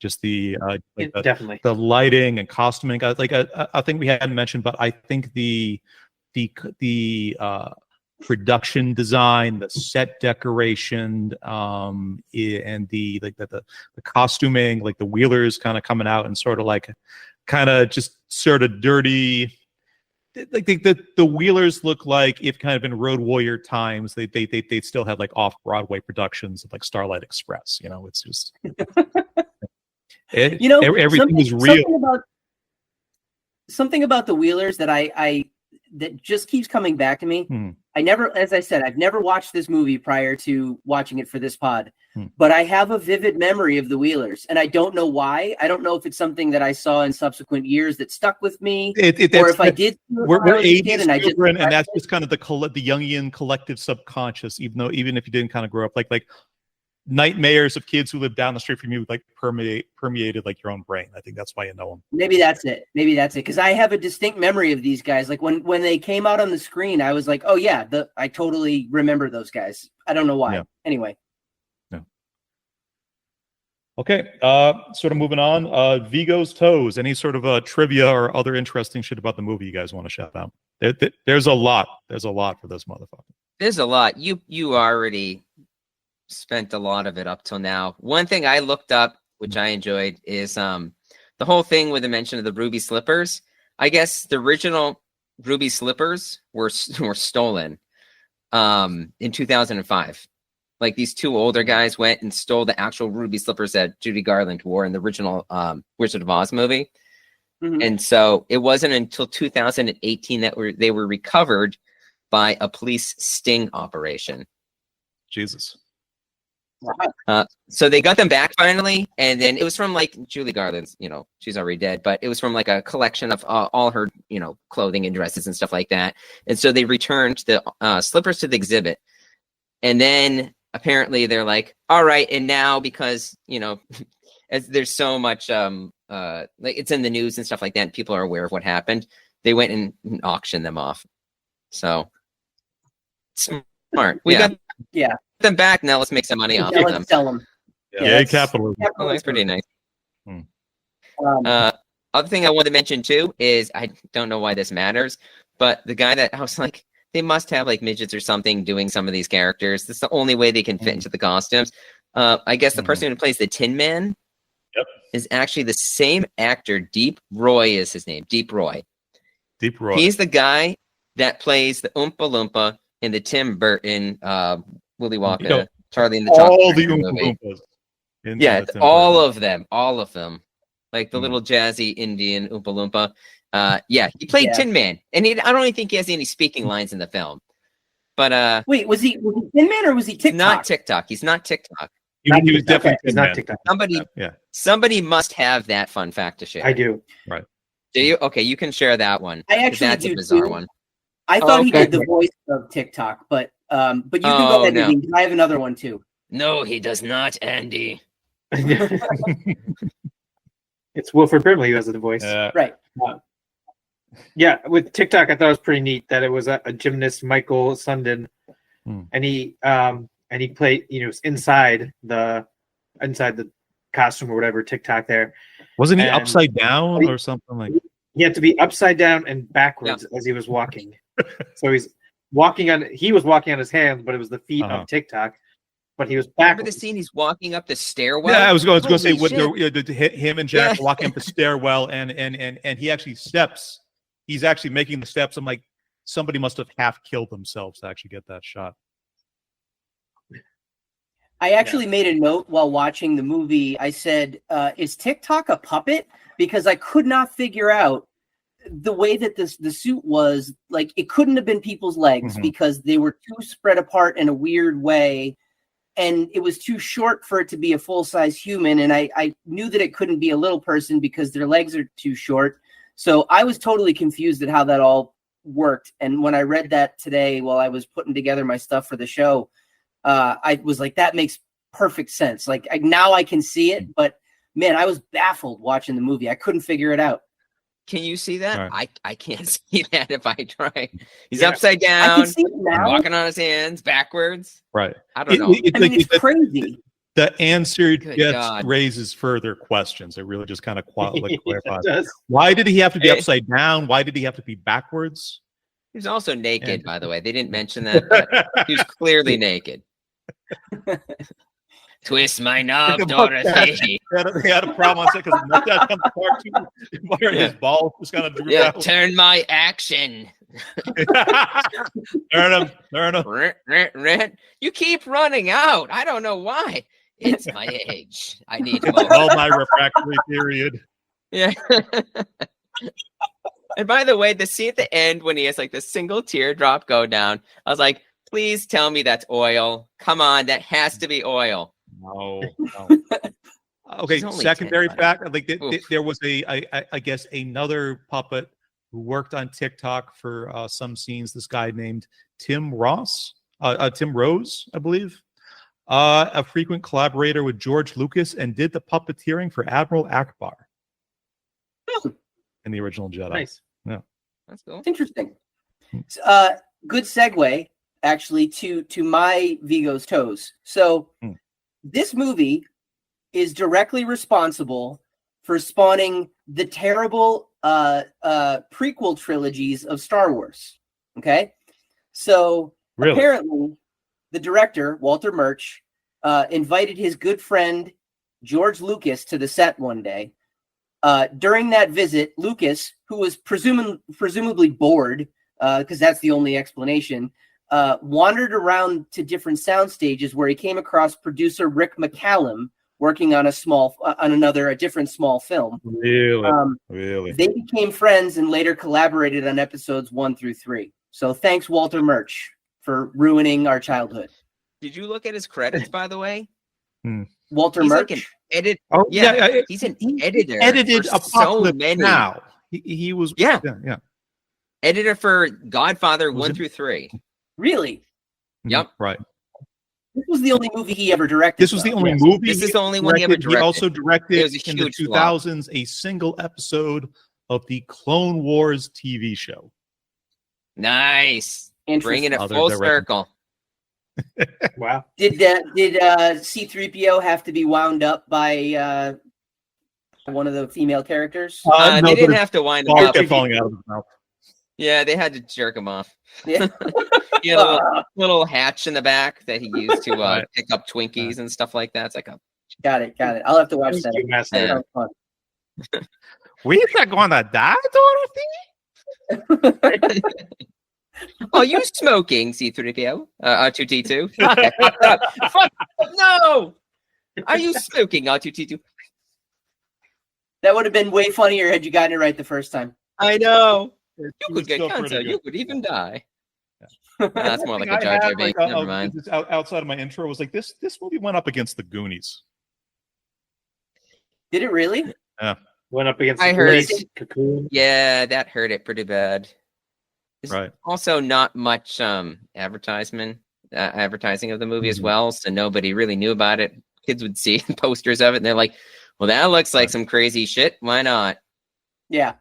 just definitely the lighting and costuming. Like I think we hadn't mentioned, but I think the production design, the set decoration, and the costuming, like the Wheelers kind of coming out and sort of just sort of dirty. Like the Wheelers look like if kind of in Road Warrior times they still had like off-Broadway productions of like Starlight Express. It's just everything is real. Something about the Wheelers that that just keeps coming back to me. As I said, I've never watched this movie prior to watching it for this pod, but I have a vivid memory of the Wheelers, and I don't know why. I don't know if it's something that I saw in subsequent years that stuck with me, or if I did. We're 80s children, and that's just kind of the Jungian collective subconscious. Even if you didn't kind of grow up like nightmares of kids who live down the street from you like permeated like your own brain. I think that's why you know them. Maybe that's it because I have a distinct memory of these guys. Like when they came out on the screen, I was like, oh yeah, I totally remember those guys. I don't know why. Anyway. Okay, sort of moving on. Vigo's Toes. Any sort of trivia or other interesting shit about the movie you guys want to shout out? There's a lot. There's a lot for this motherfucker. There's a lot. You already spent a lot of it up till now. One thing I looked up, which I enjoyed, is the whole thing with the mention of the ruby slippers. I guess the original ruby slippers were stolen in 2005. Like these two older guys went and stole the actual ruby slippers that Judy Garland wore in the original Wizard of Oz movie. And so it wasn't until 2018 that they were recovered by a police sting operation. Jesus. So they got them back finally, and then it was from like Julie Garland's, she's already dead, but it was from like a collection of all her, clothing and dresses and stuff like that. And so they returned the slippers to the exhibit, and then apparently they're like, all right, and now because as there's so much like it's in the news and stuff like that, and people are aware of what happened, they went and auctioned them off. So smart. We got them back. Now let's make some money off of them. Sell them. Yeah, capitalism. Oh, that's pretty nice. Other thing I want to mention too is I don't know why this matters, but the guy that I was like, they must have like midgets or something doing some of these characters. That's the only way they can fit into the costumes. I guess the person who plays the Tin Man is actually the same actor. Deep Roy is his name. Deep Roy. Deep Roy. He's the guy that plays the Oompa Loompa in the Tim Burton Willy Wonka, You know, Charlie and the all Chocolate the Factory Oompa movie. Loompas. in Yeah, the it's Tim all Burton. of them, like the Hmm. little jazzy Indian Oompa Loompa. Yeah, he played Yeah. Tin Man, and I don't even think he has any speaking lines in the film. But Wait, was he Tin Man or was he TikTok? not TikTok. He's not TikTok. He was definitely He's Tin not Man. TikTok. Somebody must have that fun fact to share. I do. Do you? Okay, you can share that one. I 'cause actually that's do a bizarre too. one. I thought he okay. did the voice of TikTok, but you can Oh, go ahead, no. Nadine, 'cause I have another one too. No, he does not, Andy. It's Wilford Brimley who has the voice. Right. Yeah, with TikTok, I thought it was pretty neat that it was a gymnast, Michael Sundin, and he played, inside the costume or whatever TikTok there. Wasn't he And upside down or something like? He had to be upside down and backwards as he was walking. So he was walking on his hands, but it was the feet on TikTok. But he was backwards. Remember the scene? He's walking up the stairwell. Yeah, I was going to say Holy with him and Jack walking up the stairwell, and he actually steps. He's actually making the steps. I'm like, somebody must have half killed themselves to actually get that shot. I actually made a note while watching the movie. I said, is TikTok a puppet? Because I could not figure out the way that the suit was. Like, it couldn't have been people's legs because they were too spread apart in a weird way. And it was too short for it to be a full-size human. And I knew that it couldn't be a little person because their legs are too short. So I was totally confused at how that all worked. And when I read that today while I was putting together my stuff for the show, I was like, that makes perfect sense. Like, now I can see it, but man, I was baffled watching the movie. I couldn't figure it out. Can you see that? Right. I can't see that if I try. He's upside down, I can see it now. walking on his hands backwards. Right. I don't know. It's crazy. The answer Good gets God. raises further questions. It really just kind of clarifies. It does. Why did he have to be Hey. upside down? Why did he have to be backwards? He was also naked, by the way. They didn't mention that, but he was clearly naked. Twist my knob, Dorothy. They had a problem on because the mustache comes apart too. Where his balls just kind of droop Yeah, out. turn my action. Turn him. You keep running out. I don't know why. It's my age. I need more. Well, my refractory period. Yeah. And by the way, the scene at the end when he has like the single teardrop go down, I was like, please tell me that's oil. Come on, that has to be oil. No. Okay, He's only secondary 10, fact. Like Oof. there was I guess another puppet who worked on TikTok for some scenes. This guy named Tim Rose, I believe. A frequent collaborator with George Lucas and did the puppeteering for Admiral Akbar in the original Jedi. Nice. That's cool. It's interesting. Good segue, actually, to my Vigo's toes. So this movie is directly responsible for spawning the terrible prequel trilogies of Star Wars. Okay? So Really? apparently the director, Walter Murch, invited his good friend George Lucas to the set one day. During that visit, Lucas, who was presumably bored, because that's the only explanation, wandered around to different sound stages where he came across producer Rick McCallum working on a different small film. Really? They became friends and later collaborated on episodes 1 through 3. So thanks, Walter Murch, for ruining our childhood. Did you look at his credits, by the way? Walter He's Murch? like an edit. Oh Yeah, he's an editor. Edited for so Apocalypse many. Now. He was Yeah. yeah. Editor for Godfather Was 1 it- through 3. Really? Yep. Right. This was the only movie he ever directed. This was the though. only Yes. movie. This is the only one he ever He directed. also directed It was a in the huge flop. 2000s a single episode of the Clone Wars TV show. Nice. Bringing it Other full director. circle. Wow. Did C-3PO have to be wound up by one of the female characters? No, They didn't but have to wind him balls up. kept falling out of his mouth. Yeah, they had to jerk him off. Yeah. He had a little hatch in the back that he used to Right. pick up Twinkies and stuff like that. It's like a Got it. I'll have to watch Thank that. you, Master. Yeah. That sounds fun. We are gonna die, Dorothy. Are you smoking, C-3PO? R2-D2? Fuck, no! Are you smoking, R2-D2? That would have been way funnier had you gotten it right the first time. I know. You It could was get still cancer. pretty You good. could even die. Yeah. That's more like I a Jar Jar had, Binks. like, Never mind. just outside of my intro was like this movie went up against the Goonies. Did it really? Yeah. Went up against I the heard- Police, Cocoon. Yeah, that hurt it pretty bad. There's Right. also not much advertising of the movie as Mhm. well, so nobody really knew about it. Kids would see posters of it, and they're like, "Well, that looks like some crazy shit. Why not?" Yeah.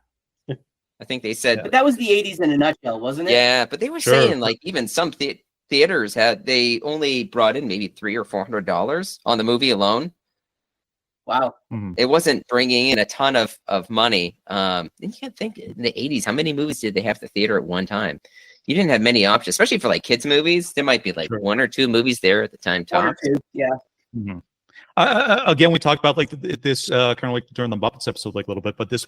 I think they said, But that was the 80s in a nutshell, wasn't it? yeah, but they were Sure. saying like even some theaters they only brought in maybe $300 or $400 on the movie alone. Wow. It wasn't bringing in a ton of money. And you can't think in the 80s, how many movies did they have at the theater at one time? You didn't have many options, especially for like kids movies. There might be like Sure. 1 or 2 movies there at the time. One or Tops. two, yeah. Mhm. Again, we talked about like this kind of like during the Muppets episode like a little bit, but this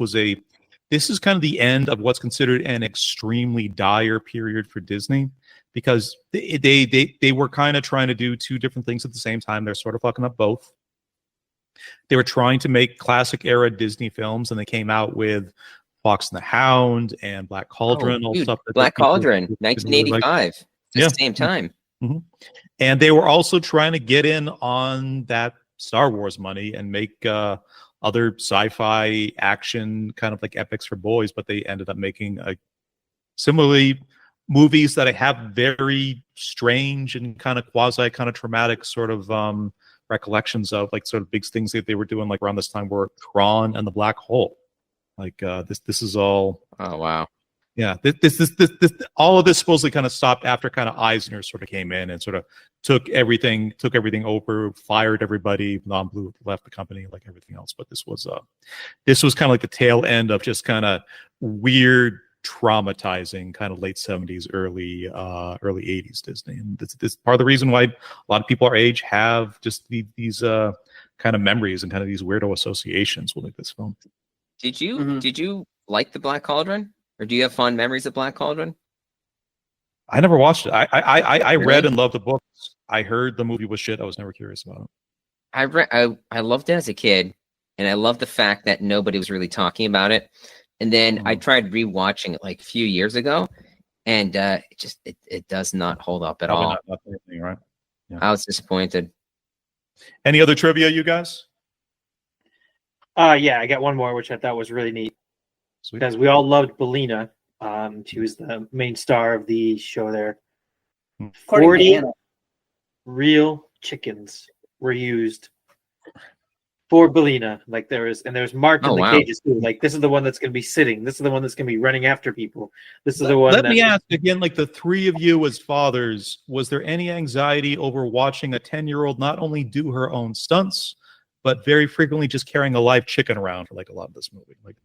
is kind of the end of what's considered an extremely dire period for Disney, because they were kind of trying to do 2 different things at the same time. They're sort of fucking up both. They were trying to make classic era Disney films, and they came out with Fox and the Hound and Black Cauldron, all Dude, stuff. Black people Cauldron, didn't really like. 1985. At Yeah. the same time. And they were also trying to get in on that Star Wars money and make other sci-fi action kind of like epics for boys, but they ended up making similarly movies that have very strange and kind of quasi kind of traumatic sort of recollections of, like sort of big things that they were doing like around this time were Tron and the Black Hole. Like this is all. Oh wow. Yeah, this all of this supposedly kind of stopped after kind of Eisner sort of came in and sort of took everything over, fired everybody, non-blue left the company like everything else. But this was kind of like the tail end of just kind of weird, traumatizing kind of late 70s, early 80s Disney. And this part of the reason why a lot of people our age have just these kind of memories and kind of these weirdo associations with like this film. Did you like the Black Cauldron? Or do you have fond memories of Black Cauldron? I never watched it. I Really? read and loved the books. I heard the movie was shit. I was never curious about it. I loved it as a kid, and I loved the fact that nobody was really talking about it. And then I tried rewatching it like a few years ago, and it does not hold up at Probably all. not anything, right? Yeah. I was disappointed. Any other trivia, you guys? Yeah, I got one more, which I thought was really neat. Sweet. Because we all loved Belina. She was the main star of the show there. According to 40 Anna. real chickens were used for Belina. Like there was marked in the cages too. Like this is the one that's going to be sitting. This is the one that's going to be running after people. This is the one. Let me ask again, like the 3 of you as fathers, was there any anxiety over watching a 10-year-old not only do her own stunts, but very frequently just carrying a live chicken around for like a lot of this movie? Like,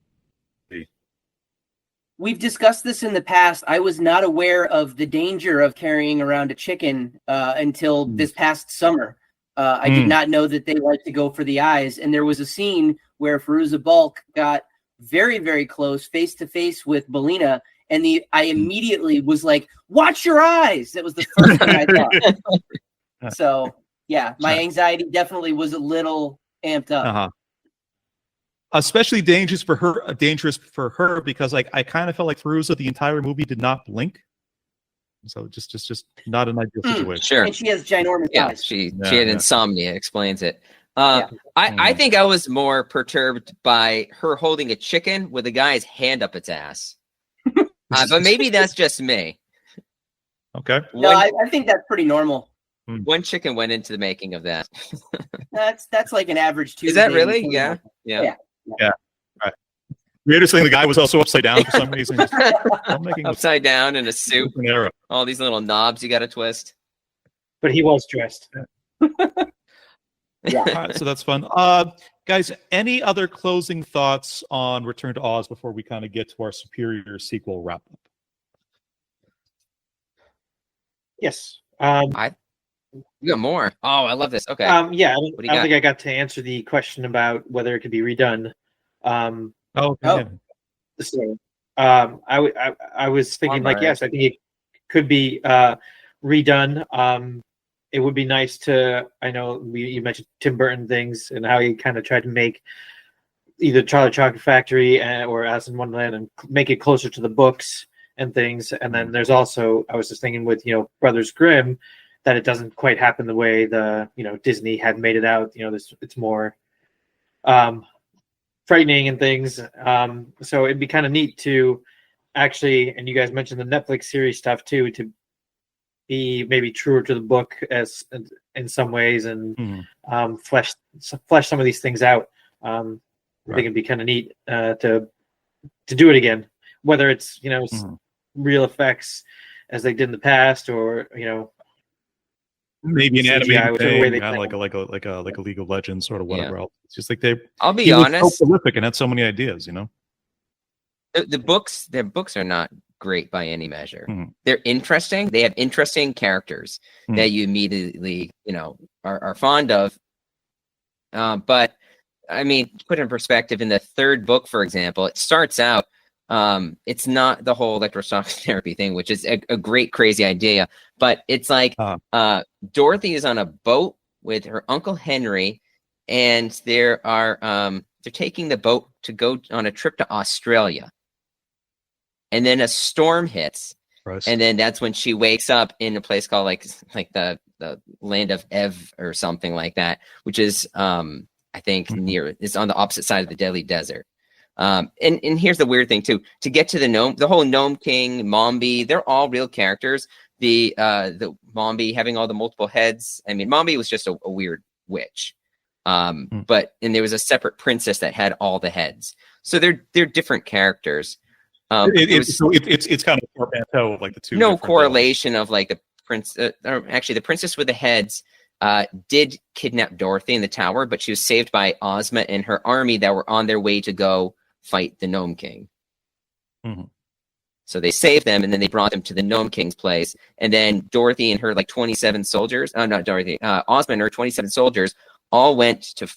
We've discussed this in the past. I was not aware of the danger of carrying around a chicken until this past summer. I did not know that they like to go for the eyes. And there was a scene where Fairuza Balk got very, very close, face to face with Belina. And I immediately was like, watch your eyes. That was the first thing I thought. So, yeah, my anxiety definitely was a little amped up. Uh-huh. Especially dangerous for her because like I kind of felt like Fairuza the entire movie did not blink, so just not an ideal situation. Sure, and she has ginormous eyes. She had insomnia. Explains it. I think I was more perturbed by her holding a chicken with a guy's hand up its ass, but maybe that's just me. Okay. No, I think that's pretty normal. One chicken went into the making of that. That's like an average Tuesday. Is that really? Yeah. Right. Weirdest thing, the guy was also upside down for some reason. Upside down in a suit. All these little knobs you got to twist. But he was dressed. Yeah. All right, so that's fun. Guys, any other closing thoughts on Return to Oz before we kind of get to our superior sequel wrap up? Yes. You got more. Oh, I love this. Okay. Yeah, I don't think I got to answer the question about whether it could be redone. So, I was thinking, like, yes, I think could be redone. It would be nice to. I know you mentioned Tim Burton things and how he kind of tried to make either Charlie Chocolate Factory or Alice in Wonderland and make it closer to the books and things. And then there's also, I was just thinking with Brothers Grimm, that it doesn't quite happen the way the Disney had made it out. It's more frightening and things. So it'd be kind of neat to actually, and you guys mentioned the Netflix series stuff too, to be maybe truer to the book as in some ways and flesh some of these things out. I think it'd be kind of neat to do it again, whether it's real effects as they did in the past, or maybe an animated thing, kind of like a League of Legends sort of whatever else. It's just like I'll be honest, so prolific and had so many ideas. Their books are not great by any measure. They're interesting. They have interesting characters that you immediately are fond of. But I mean, put in perspective, in the third book, for example, it starts out. It's not the whole electroshock therapy thing, which is a great, crazy idea. But it's like Dorothy is on a boat with her Uncle Henry, and they're taking the boat to go on a trip to Australia. And then a storm hits, and then that's when she wakes up in a place called like the land of Ev or something like that, which is I think it's on the opposite side of the Deadly Desert. And here's the weird thing too: to get to the whole Gnome King, Mombi, they're all real characters. The Mombi having all the multiple heads. I mean, Mombi was just a weird witch, but there was a separate princess that had all the heads. So they're different characters. It's kind of a portmanteau of like the two. No correlation of like the prince. Actually, the princess with the heads did kidnap Dorothy in the tower, but she was saved by Ozma and her army that were on their way to go fight the Gnome King. So they saved them, and then they brought them to the Gnome King's place. And then Dorothy and her 27 soldiers. Not Dorothy. Ozma and her 27 soldiers all went to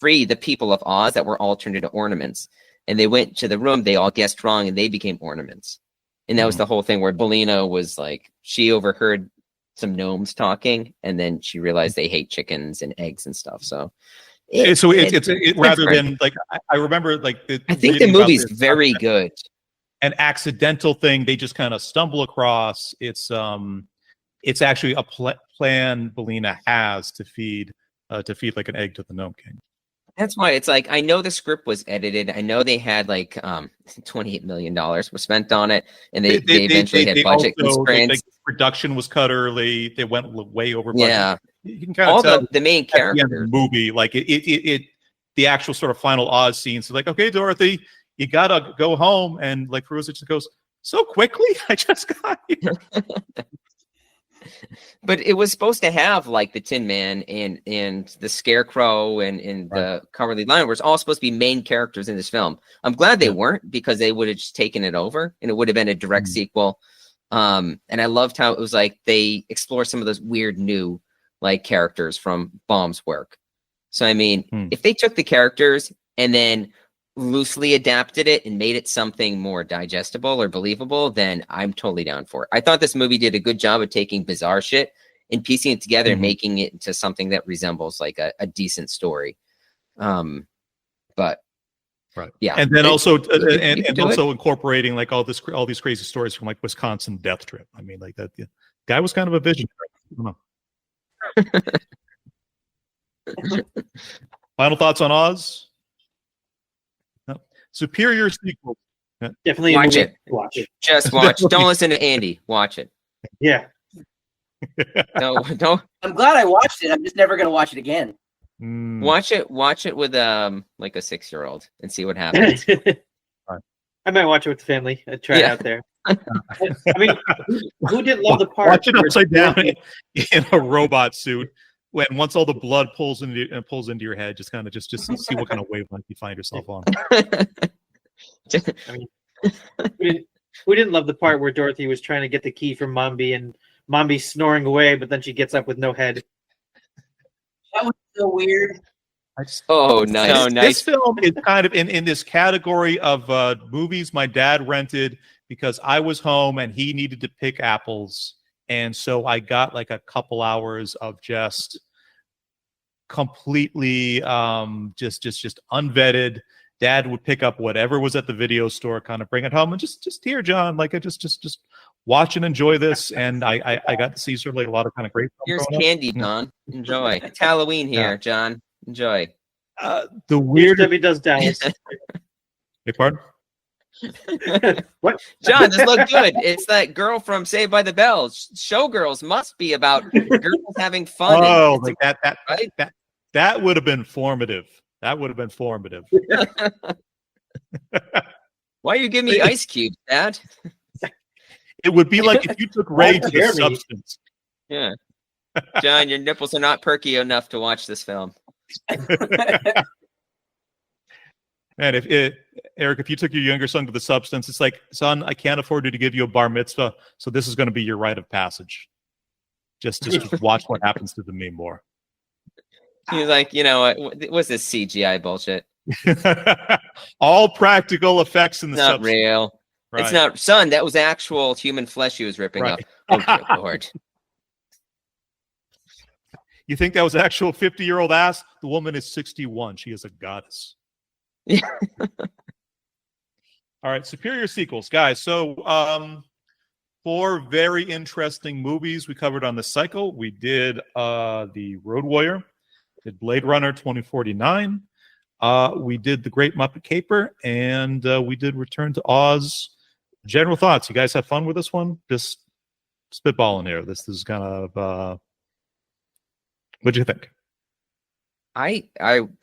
free the people of Oz that were all turned into ornaments. And they went to the room, they all guessed wrong, and they became ornaments. And that was the whole thing where Bellina was like, she overheard some gnomes talking, and then she realized they hate chickens and eggs and stuff. So it's rather than like, I remember like I think the movie's very good. An accidental thing they just kind of stumble across. It's actually a plan Bellina has to feed like an egg to the Gnome King. That's why it's like, I know the script was edited. I know they had like $28 million was spent on it, and they eventually had budget constraints. Production was cut early. They went way over budget. Yeah, you can kind of tell the main character the movie, like the actual sort of final Oz scenes. So like, okay, Dorothy, you gotta go home, and like Feruza just goes, so quickly. I just got here. But it was supposed to have like the Tin Man and the Scarecrow and the Cowardly Lion, were all supposed to be main characters in this film. I'm glad they weren't, because they would have just taken it over and it would have been a direct sequel. And I loved how it was like they explore some of those weird new like characters from Baum's work. So I mean, if they took the characters and then loosely adapted it and made it something more digestible or believable, then I'm totally down for it. I thought this movie did a good job of taking bizarre shit and piecing it together and making it into something that resembles like a decent story. But yeah, and then also incorporating like all these crazy stories from like Wisconsin Death Trip. I mean, like that guy was kind of a visionary. I don't know. Final thoughts on Oz? Superior sequel. Definitely watch it. Watch it. Just watch. Don't listen to Andy. Watch it. Yeah. Don't. I'm glad I watched it. I'm just never gonna watch it again. Watch it with like a 6-year-old and see what happens. I might watch it with the family. I'd try it out there. I mean, who didn't love the part? Watch it upside down in a robot suit. Once all the blood pulls into your head, just see what kind of wavelength you find yourself on. I mean, we didn't love the part where Dorothy was trying to get the key from Mombi, and Mombi's snoring away, but then she gets up with no head. That was so weird. Oh, nice. This, So nice. This film is kind of in this category of movies my dad rented because I was home and he needed to pick apples. And so I got like a couple hours of just completely just unvetted. Dad would pick up whatever was at the video store, kind of bring it home, and just here, John, like I just watch and enjoy this. And I got to see certainly a lot of kind of great. Here's candy, John. Enjoy. It's Halloween here, John. Enjoy. The weird Debbie does Dallas. Big pardon? What? John, this looked good. It's that girl from Saved by the Bell. Showgirls must be about girls having fun. Oh, like that right? that would have been formative. That would have been formative. Why are you giving me ice cubes, Dad? It would be like if you took Ray to the Jeremy. substance. Yeah. John, your nipples are not perky enough to watch this film. And Eric, if you took your younger son to the substance, it's like, son, I can't afford to give you a bar mitzvah, so this is going to be your rite of passage. Just watch what happens to the meme more. He's like, you know what? What's this CGI bullshit? All practical effects in the Not substance. real. Right. It's not, son. That was actual human flesh he was ripping Right. up. Oh, good Lord. You think that was actual 50-year-old ass? The woman is 61. She is a goddess. All right, superior sequels, guys. So 4 very interesting movies we covered on this cycle. We did The Road Warrior, did Blade Runner 2049, we did The Great Muppet Caper, and we did Return to Oz. General thoughts. You guys have fun with this one? Just spitballing here. This is kind of what do you think? I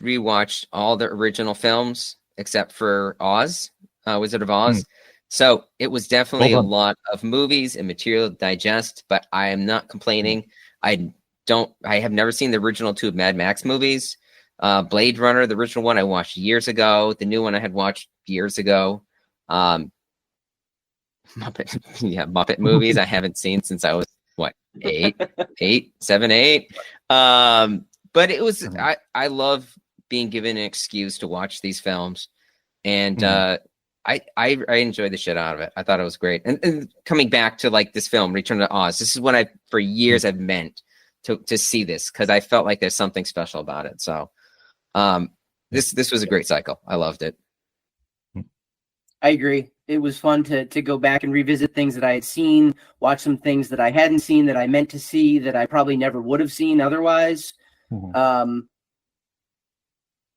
rewatched all the original films except for Oz, Wizard of Oz. So it was definitely a lot of movies and material to digest, but I am not complaining. I have never seen the original 2 Mad Max movies. Blade Runner, the original one I watched years ago. The new one I had watched years ago. Muppet movies I haven't seen since I was seven, eight. But it was I love being given an excuse to watch these films, and I enjoyed the shit out of it. I thought it was great. And coming back to like this film, Return to Oz, this is what for years I've meant to see this, because I felt like there's something special about it. So this was a great cycle. I loved it. I agree. It was fun to go back and revisit things that I had seen, watch some things that I hadn't seen that I meant to see that I probably never would have seen otherwise.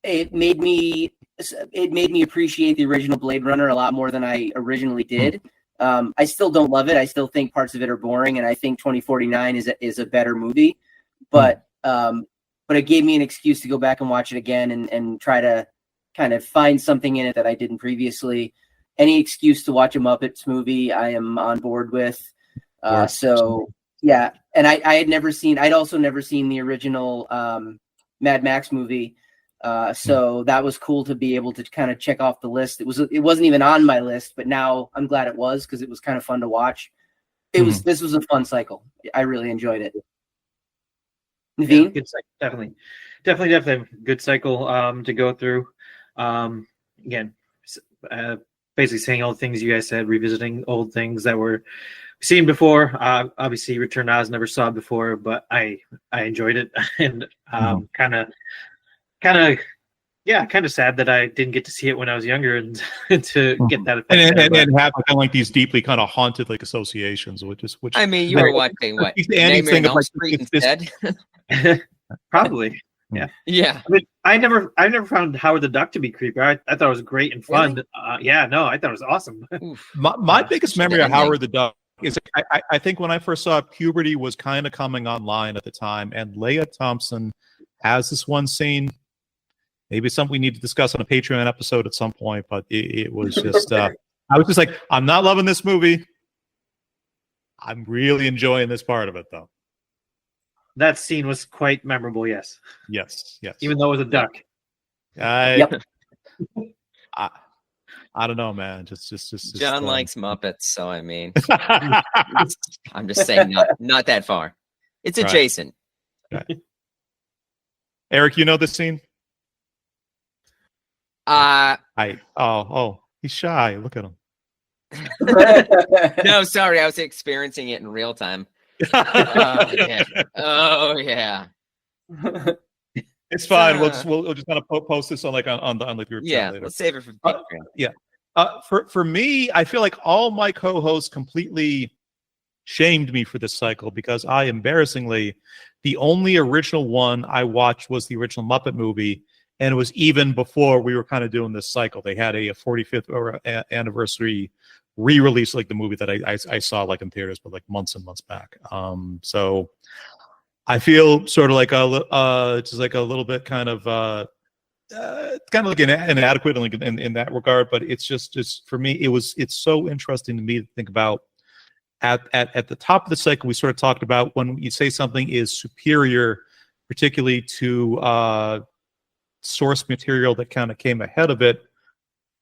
It made me appreciate the original Blade Runner a lot more than I originally did. I still don't love it. I still think parts of it are boring, and I think 2049 is a better movie. But it gave me an excuse to go back and watch it again and try to kind of find something in it that I didn't previously. Any excuse to watch a Muppets movie, I am on board with. So yeah, and I'd also never seen the original Mad Max movie. So that was cool to be able to kind of check off the list. It wasn't even on my list, but now I'm glad it was, because it was kind of fun to watch. This was a fun cycle. I really enjoyed it. Naveen? Yeah, good cycle. Definitely good cycle to go through. Again, basically saying all the things you guys said, revisiting old things that were seen before. Obviously, Return to Oz never saw it before, but I enjoyed it, and kind of sad that I didn't get to see it when I was younger and to get that effect. And have kind of like these deeply kind of haunted like associations, which I mean, you were watching what? Nightmare on Elm Street instead? Probably. Yeah. I mean, I never found Howard the Duck to be creepy. I thought it was great and fun. Really? I thought it was awesome. My biggest memory of Howard the Duck is I think when I first saw it, puberty was kind of coming online at the time, and Leah Thompson has this one scene. Maybe it's something we need to discuss on a Patreon episode at some point, but it was just I was just like, I'm not loving this movie. I'm really enjoying this part of it, though. That scene was quite memorable, yes. Yes. Even though it was a duck. Yep. I don't know, man. Just John likes Muppets, so I mean, I'm just saying, not that far. It's adjacent. Right. Eric, you know this scene? He's shy. Look at him. No, sorry, I was experiencing it in real time. Oh yeah. It's fine. We'll just kind of post this on the group chat later. Let's save it for Patreon. For me, I feel like all my co-hosts completely shamed me for this cycle because the only original one I watched was the original Muppet movie, and it was even before we were kind of doing this cycle. They had a 45th anniversary re-release, like the movie that I saw like in theaters, but like months and months back. So I feel sort of like just like a little bit kind of like inadequate in that regard. But it's just for me, it's so interesting to me to think about. At the top of the cycle, we sort of talked about when you say something is superior, particularly to source material that kind of came ahead of it.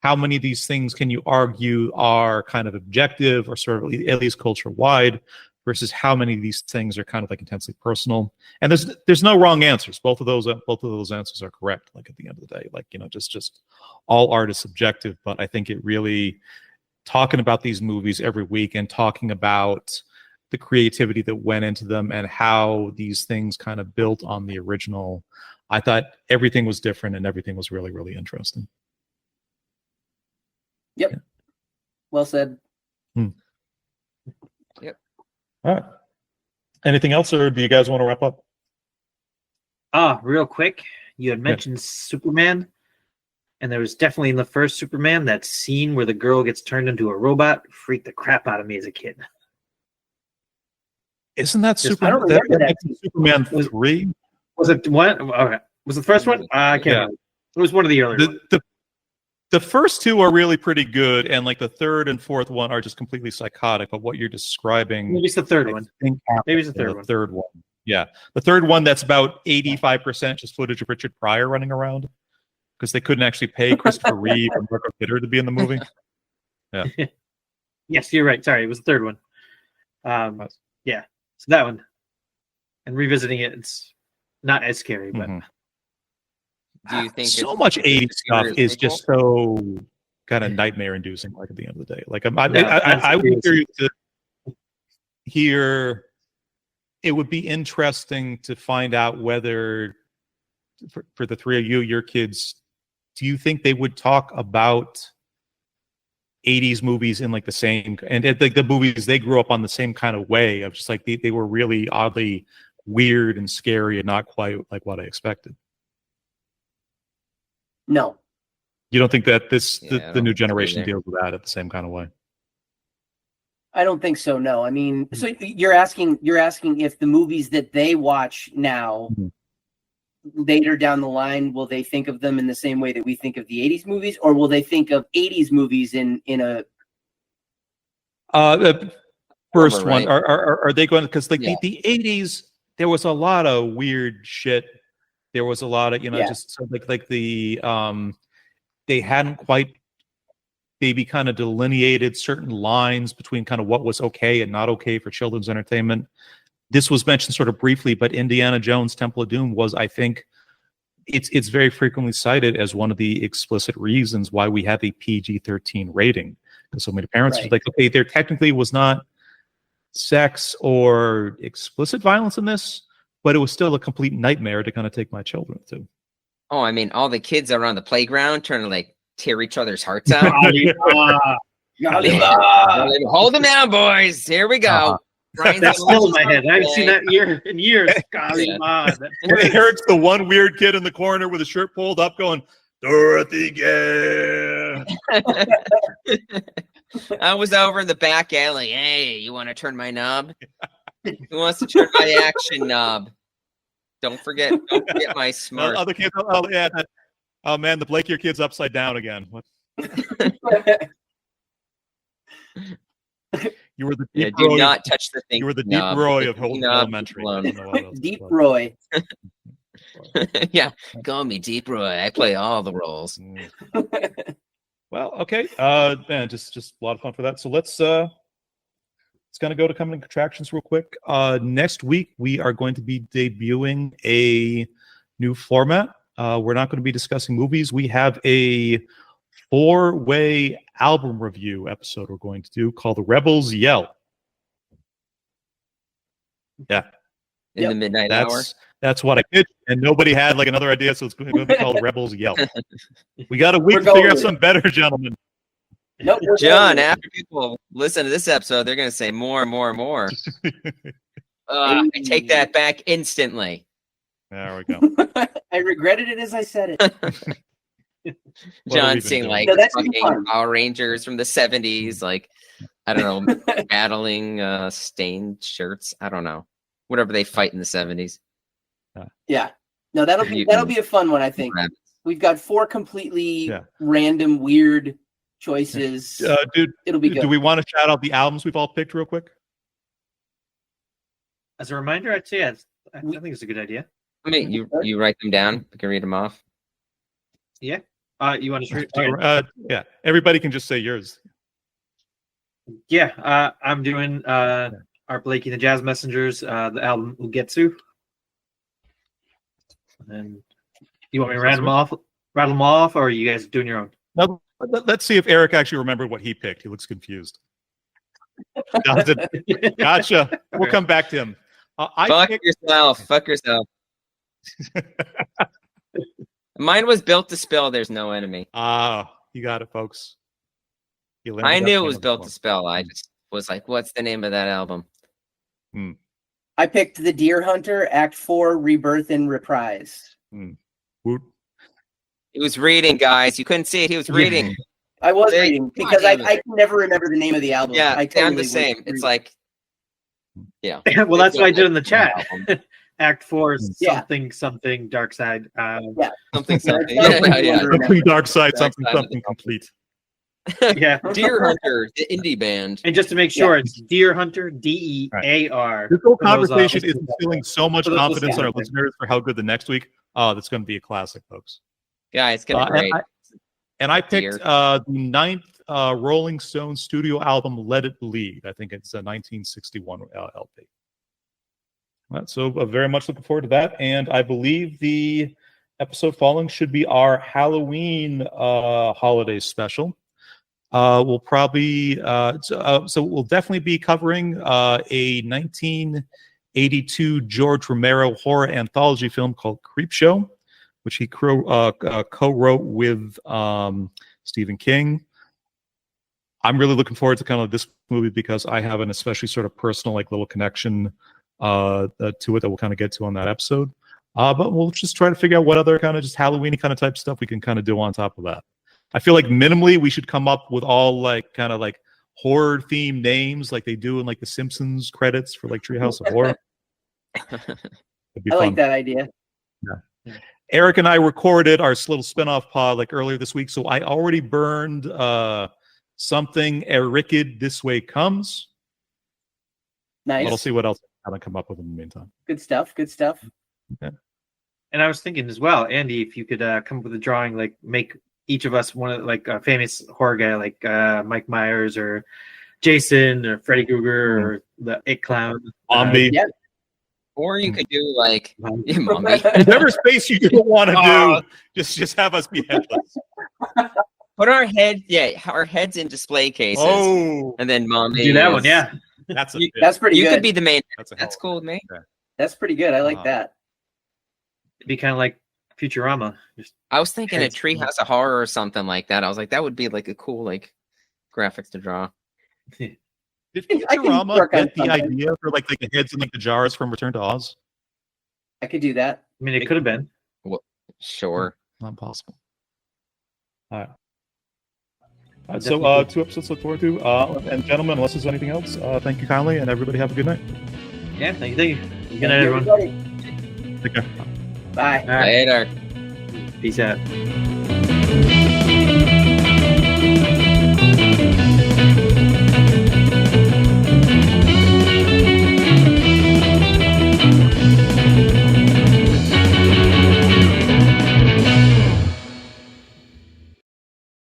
How many of these things can you argue are kind of objective or sort of at least culture-wide versus how many of these things are kind of like intensely personal? And there's no wrong answers. Both of those answers are correct. Like at the end of the day, like, you know, just all art is subjective. But I think it really, talking about these movies every week and talking about the creativity that went into them and how these things kind of built on the original, I thought everything was different and everything was really, really interesting. Yep. Yeah. Well said. Yep. All right. Anything else, or do you guys want to wrap up? Real quick. You had mentioned Superman, and there was definitely in the first Superman that scene where the girl gets turned into a robot. Freaked the crap out of me as a kid. Isn't that Superman? Superman 3? Was it one? Okay. Was it the first one? I can't remember. It was one of the earlier ones. The first two are really pretty good, and like the third and fourth one are just completely psychotic. But what you're describing, maybe it's the third one. Maybe it's the third one. Third one, yeah, the third one. That's about 85% just footage of Richard Pryor running around because they couldn't actually pay Christopher Reeve and Marco Kidder to be in the movie. Yeah. Yes, you're right. Sorry, it was the third one. Yeah, so that one. And revisiting it, it's not as scary, but. Mm-hmm. Do you think so much 80s stuff is just so kind of nightmare-inducing? Like at the end of the day, like I would curious to hear. It would be interesting to find out whether, for the three of you, your kids, do you think they would talk about 80s movies in like the same and like the movies they grew up on the same kind of way of just like they were really oddly weird and scary and not quite like what I expected? No. You don't think that the new generation deals with that at the same kind of way? I don't think so. No. I mean, so you're asking if the movies that they watch now, later down the line, will they think of them in the same way that we think of the 80s movies, or will they think of 80s movies in a first one? Are they going, because like the 80s, there was a lot of weird shit. There was a lot of, just so like the they hadn't quite maybe kind of delineated certain lines between kind of what was okay and not okay for children's entertainment. This was mentioned sort of briefly, but Indiana Jones Temple of Doom was, I think, it's very frequently cited as one of the explicit reasons why we have a PG-13 rating. Because so many parents are like, okay, there technically was not sex or explicit violence in this, but it was still a complete nightmare to kind of take my children to. Oh, I mean, all the kids are on the playground trying to like tear each other's hearts out. Hold them down, boys. Here we go. That's still in my head. I haven't seen that in years. Eric's the one weird kid in the corner with his shirt pulled up going, Dorothy again. I was over in the back alley. Hey, you want to turn my knob? Who wants to turn my action knob? Don't forget my smart. Other kids. Oh man, the Blake your kid's upside down again. What? You were the deep do Roy, not touch the thing. You were the deep Roy of Holden Elementary. Deep Roy. Yeah, call me Deep Roy. I play all the roles. Well, okay, man, just a lot of fun for that. So let's kind of go to coming contractions real quick. Next week we are going to be debuting a new format we're not going to be discussing movies. We have a 4-way album review episode we're going to do called The Rebels Yell. Yeah. In the midnight hour. That's what I pitched, and nobody had like another idea, so it's going to be called Rebels Yell. We got a week to figure out something better, gentlemen. Nope, John, after people listen to this episode, they're going to say more and more and more. I take that back instantly. There we go. I regretted it as I said it. John seeing like fucking Power Rangers from the 70s, like, I don't know, battling stained shirts. I don't know. Whatever they fight in the 70s. Yeah. No, that'll be a fun one, I think. We've got 4 completely random, weird choices. Dude, it'll be good. Do we want to shout out the albums we've all picked real quick? As a reminder, I'd say I think it's a good idea. I mean, you write them down. I can read them off. Yeah. You want to read? Yeah. Everybody can just say yours. Yeah. I'm doing our Blakey and the Jazz Messengers, the album Ugetsu. And you want me to rattle them off, or are you guys doing your own? No, let's see if Eric actually remembered what he picked. He looks confused. Gotcha. We'll come back to him. Fuck yourself. Mine was Built to Spill. There's No Enemy. You got it, folks. I knew it was Built to Spill. I just was like, what's the name of that album? I picked The Deer Hunter, Act 4, Rebirth and Reprise. Woot. He was reading, guys. You couldn't see it. He was reading. I was reading because I can never remember the name of the album. Yeah, I totally I'm the same. It's like, yeah. Well, that's what I did in the chat. Act 4 is something dark side. Something. Yeah. Something dark side, something complete. Yeah. Deer Hunter, the indie band. And just to make sure, it's Deer Hunter, DEAR. This whole conversation is instilling so much confidence in our listeners for how good the next week. That's going to be a classic, folks. Yeah, it's going to be great. And I picked the 9th Rolling Stones studio album, Let It Bleed. I think it's a 1961 LP. So very much looking forward to that. And I believe the episode following should be our Halloween holiday special. We'll probably so we'll definitely be covering a 1982 George Romero horror anthology film called Creepshow, which he co-wrote with Stephen King. I'm really looking forward to kind of this movie because I have an especially sort of personal, like, little connection to it that we'll kind of get to on that episode. But we'll just try to figure out what other kind of just Halloween-y kind of type stuff we can kind of do on top of that. I feel like minimally we should come up with all like kind of like horror themed names like they do in like the Simpsons credits for like Treehouse of Horror. I like that idea. Yeah. Eric and I recorded our little spinoff pod like earlier this week, so I already burned something Ericid This Way Comes. Nice. We'll see what else I can come up with in the meantime. Good stuff. Okay. And I was thinking as well, Andy, if you could come up with a drawing, like make each of us one of like a famous horror guy, like Mike Myers or Jason or Freddy Krueger or the It Clown. Zombie. Yeah. Or you could do like Mommy. Whatever space you don't want to do, just have us be headless. Put our heads in display cases. And then Mommy. Do that one, yeah. That's pretty good. You could be the main. That's cool with me. Yeah. That's pretty good. I like that. It'd be kind of like Futurama. I was thinking a Treehouse of Horror or something like that. I was like, that would be like a cool like graphics to draw. Did Futurama get the idea for like the heads in like the jars from Return to Oz? I could do that. I mean, it could have been. Well, sure. Not possible. All right. So 2 episodes to look forward to. And gentlemen, unless there's anything else, thank you kindly, and everybody have a good night. Yeah, thank you. Good night, everyone. Take care. Bye. Later. Peace out.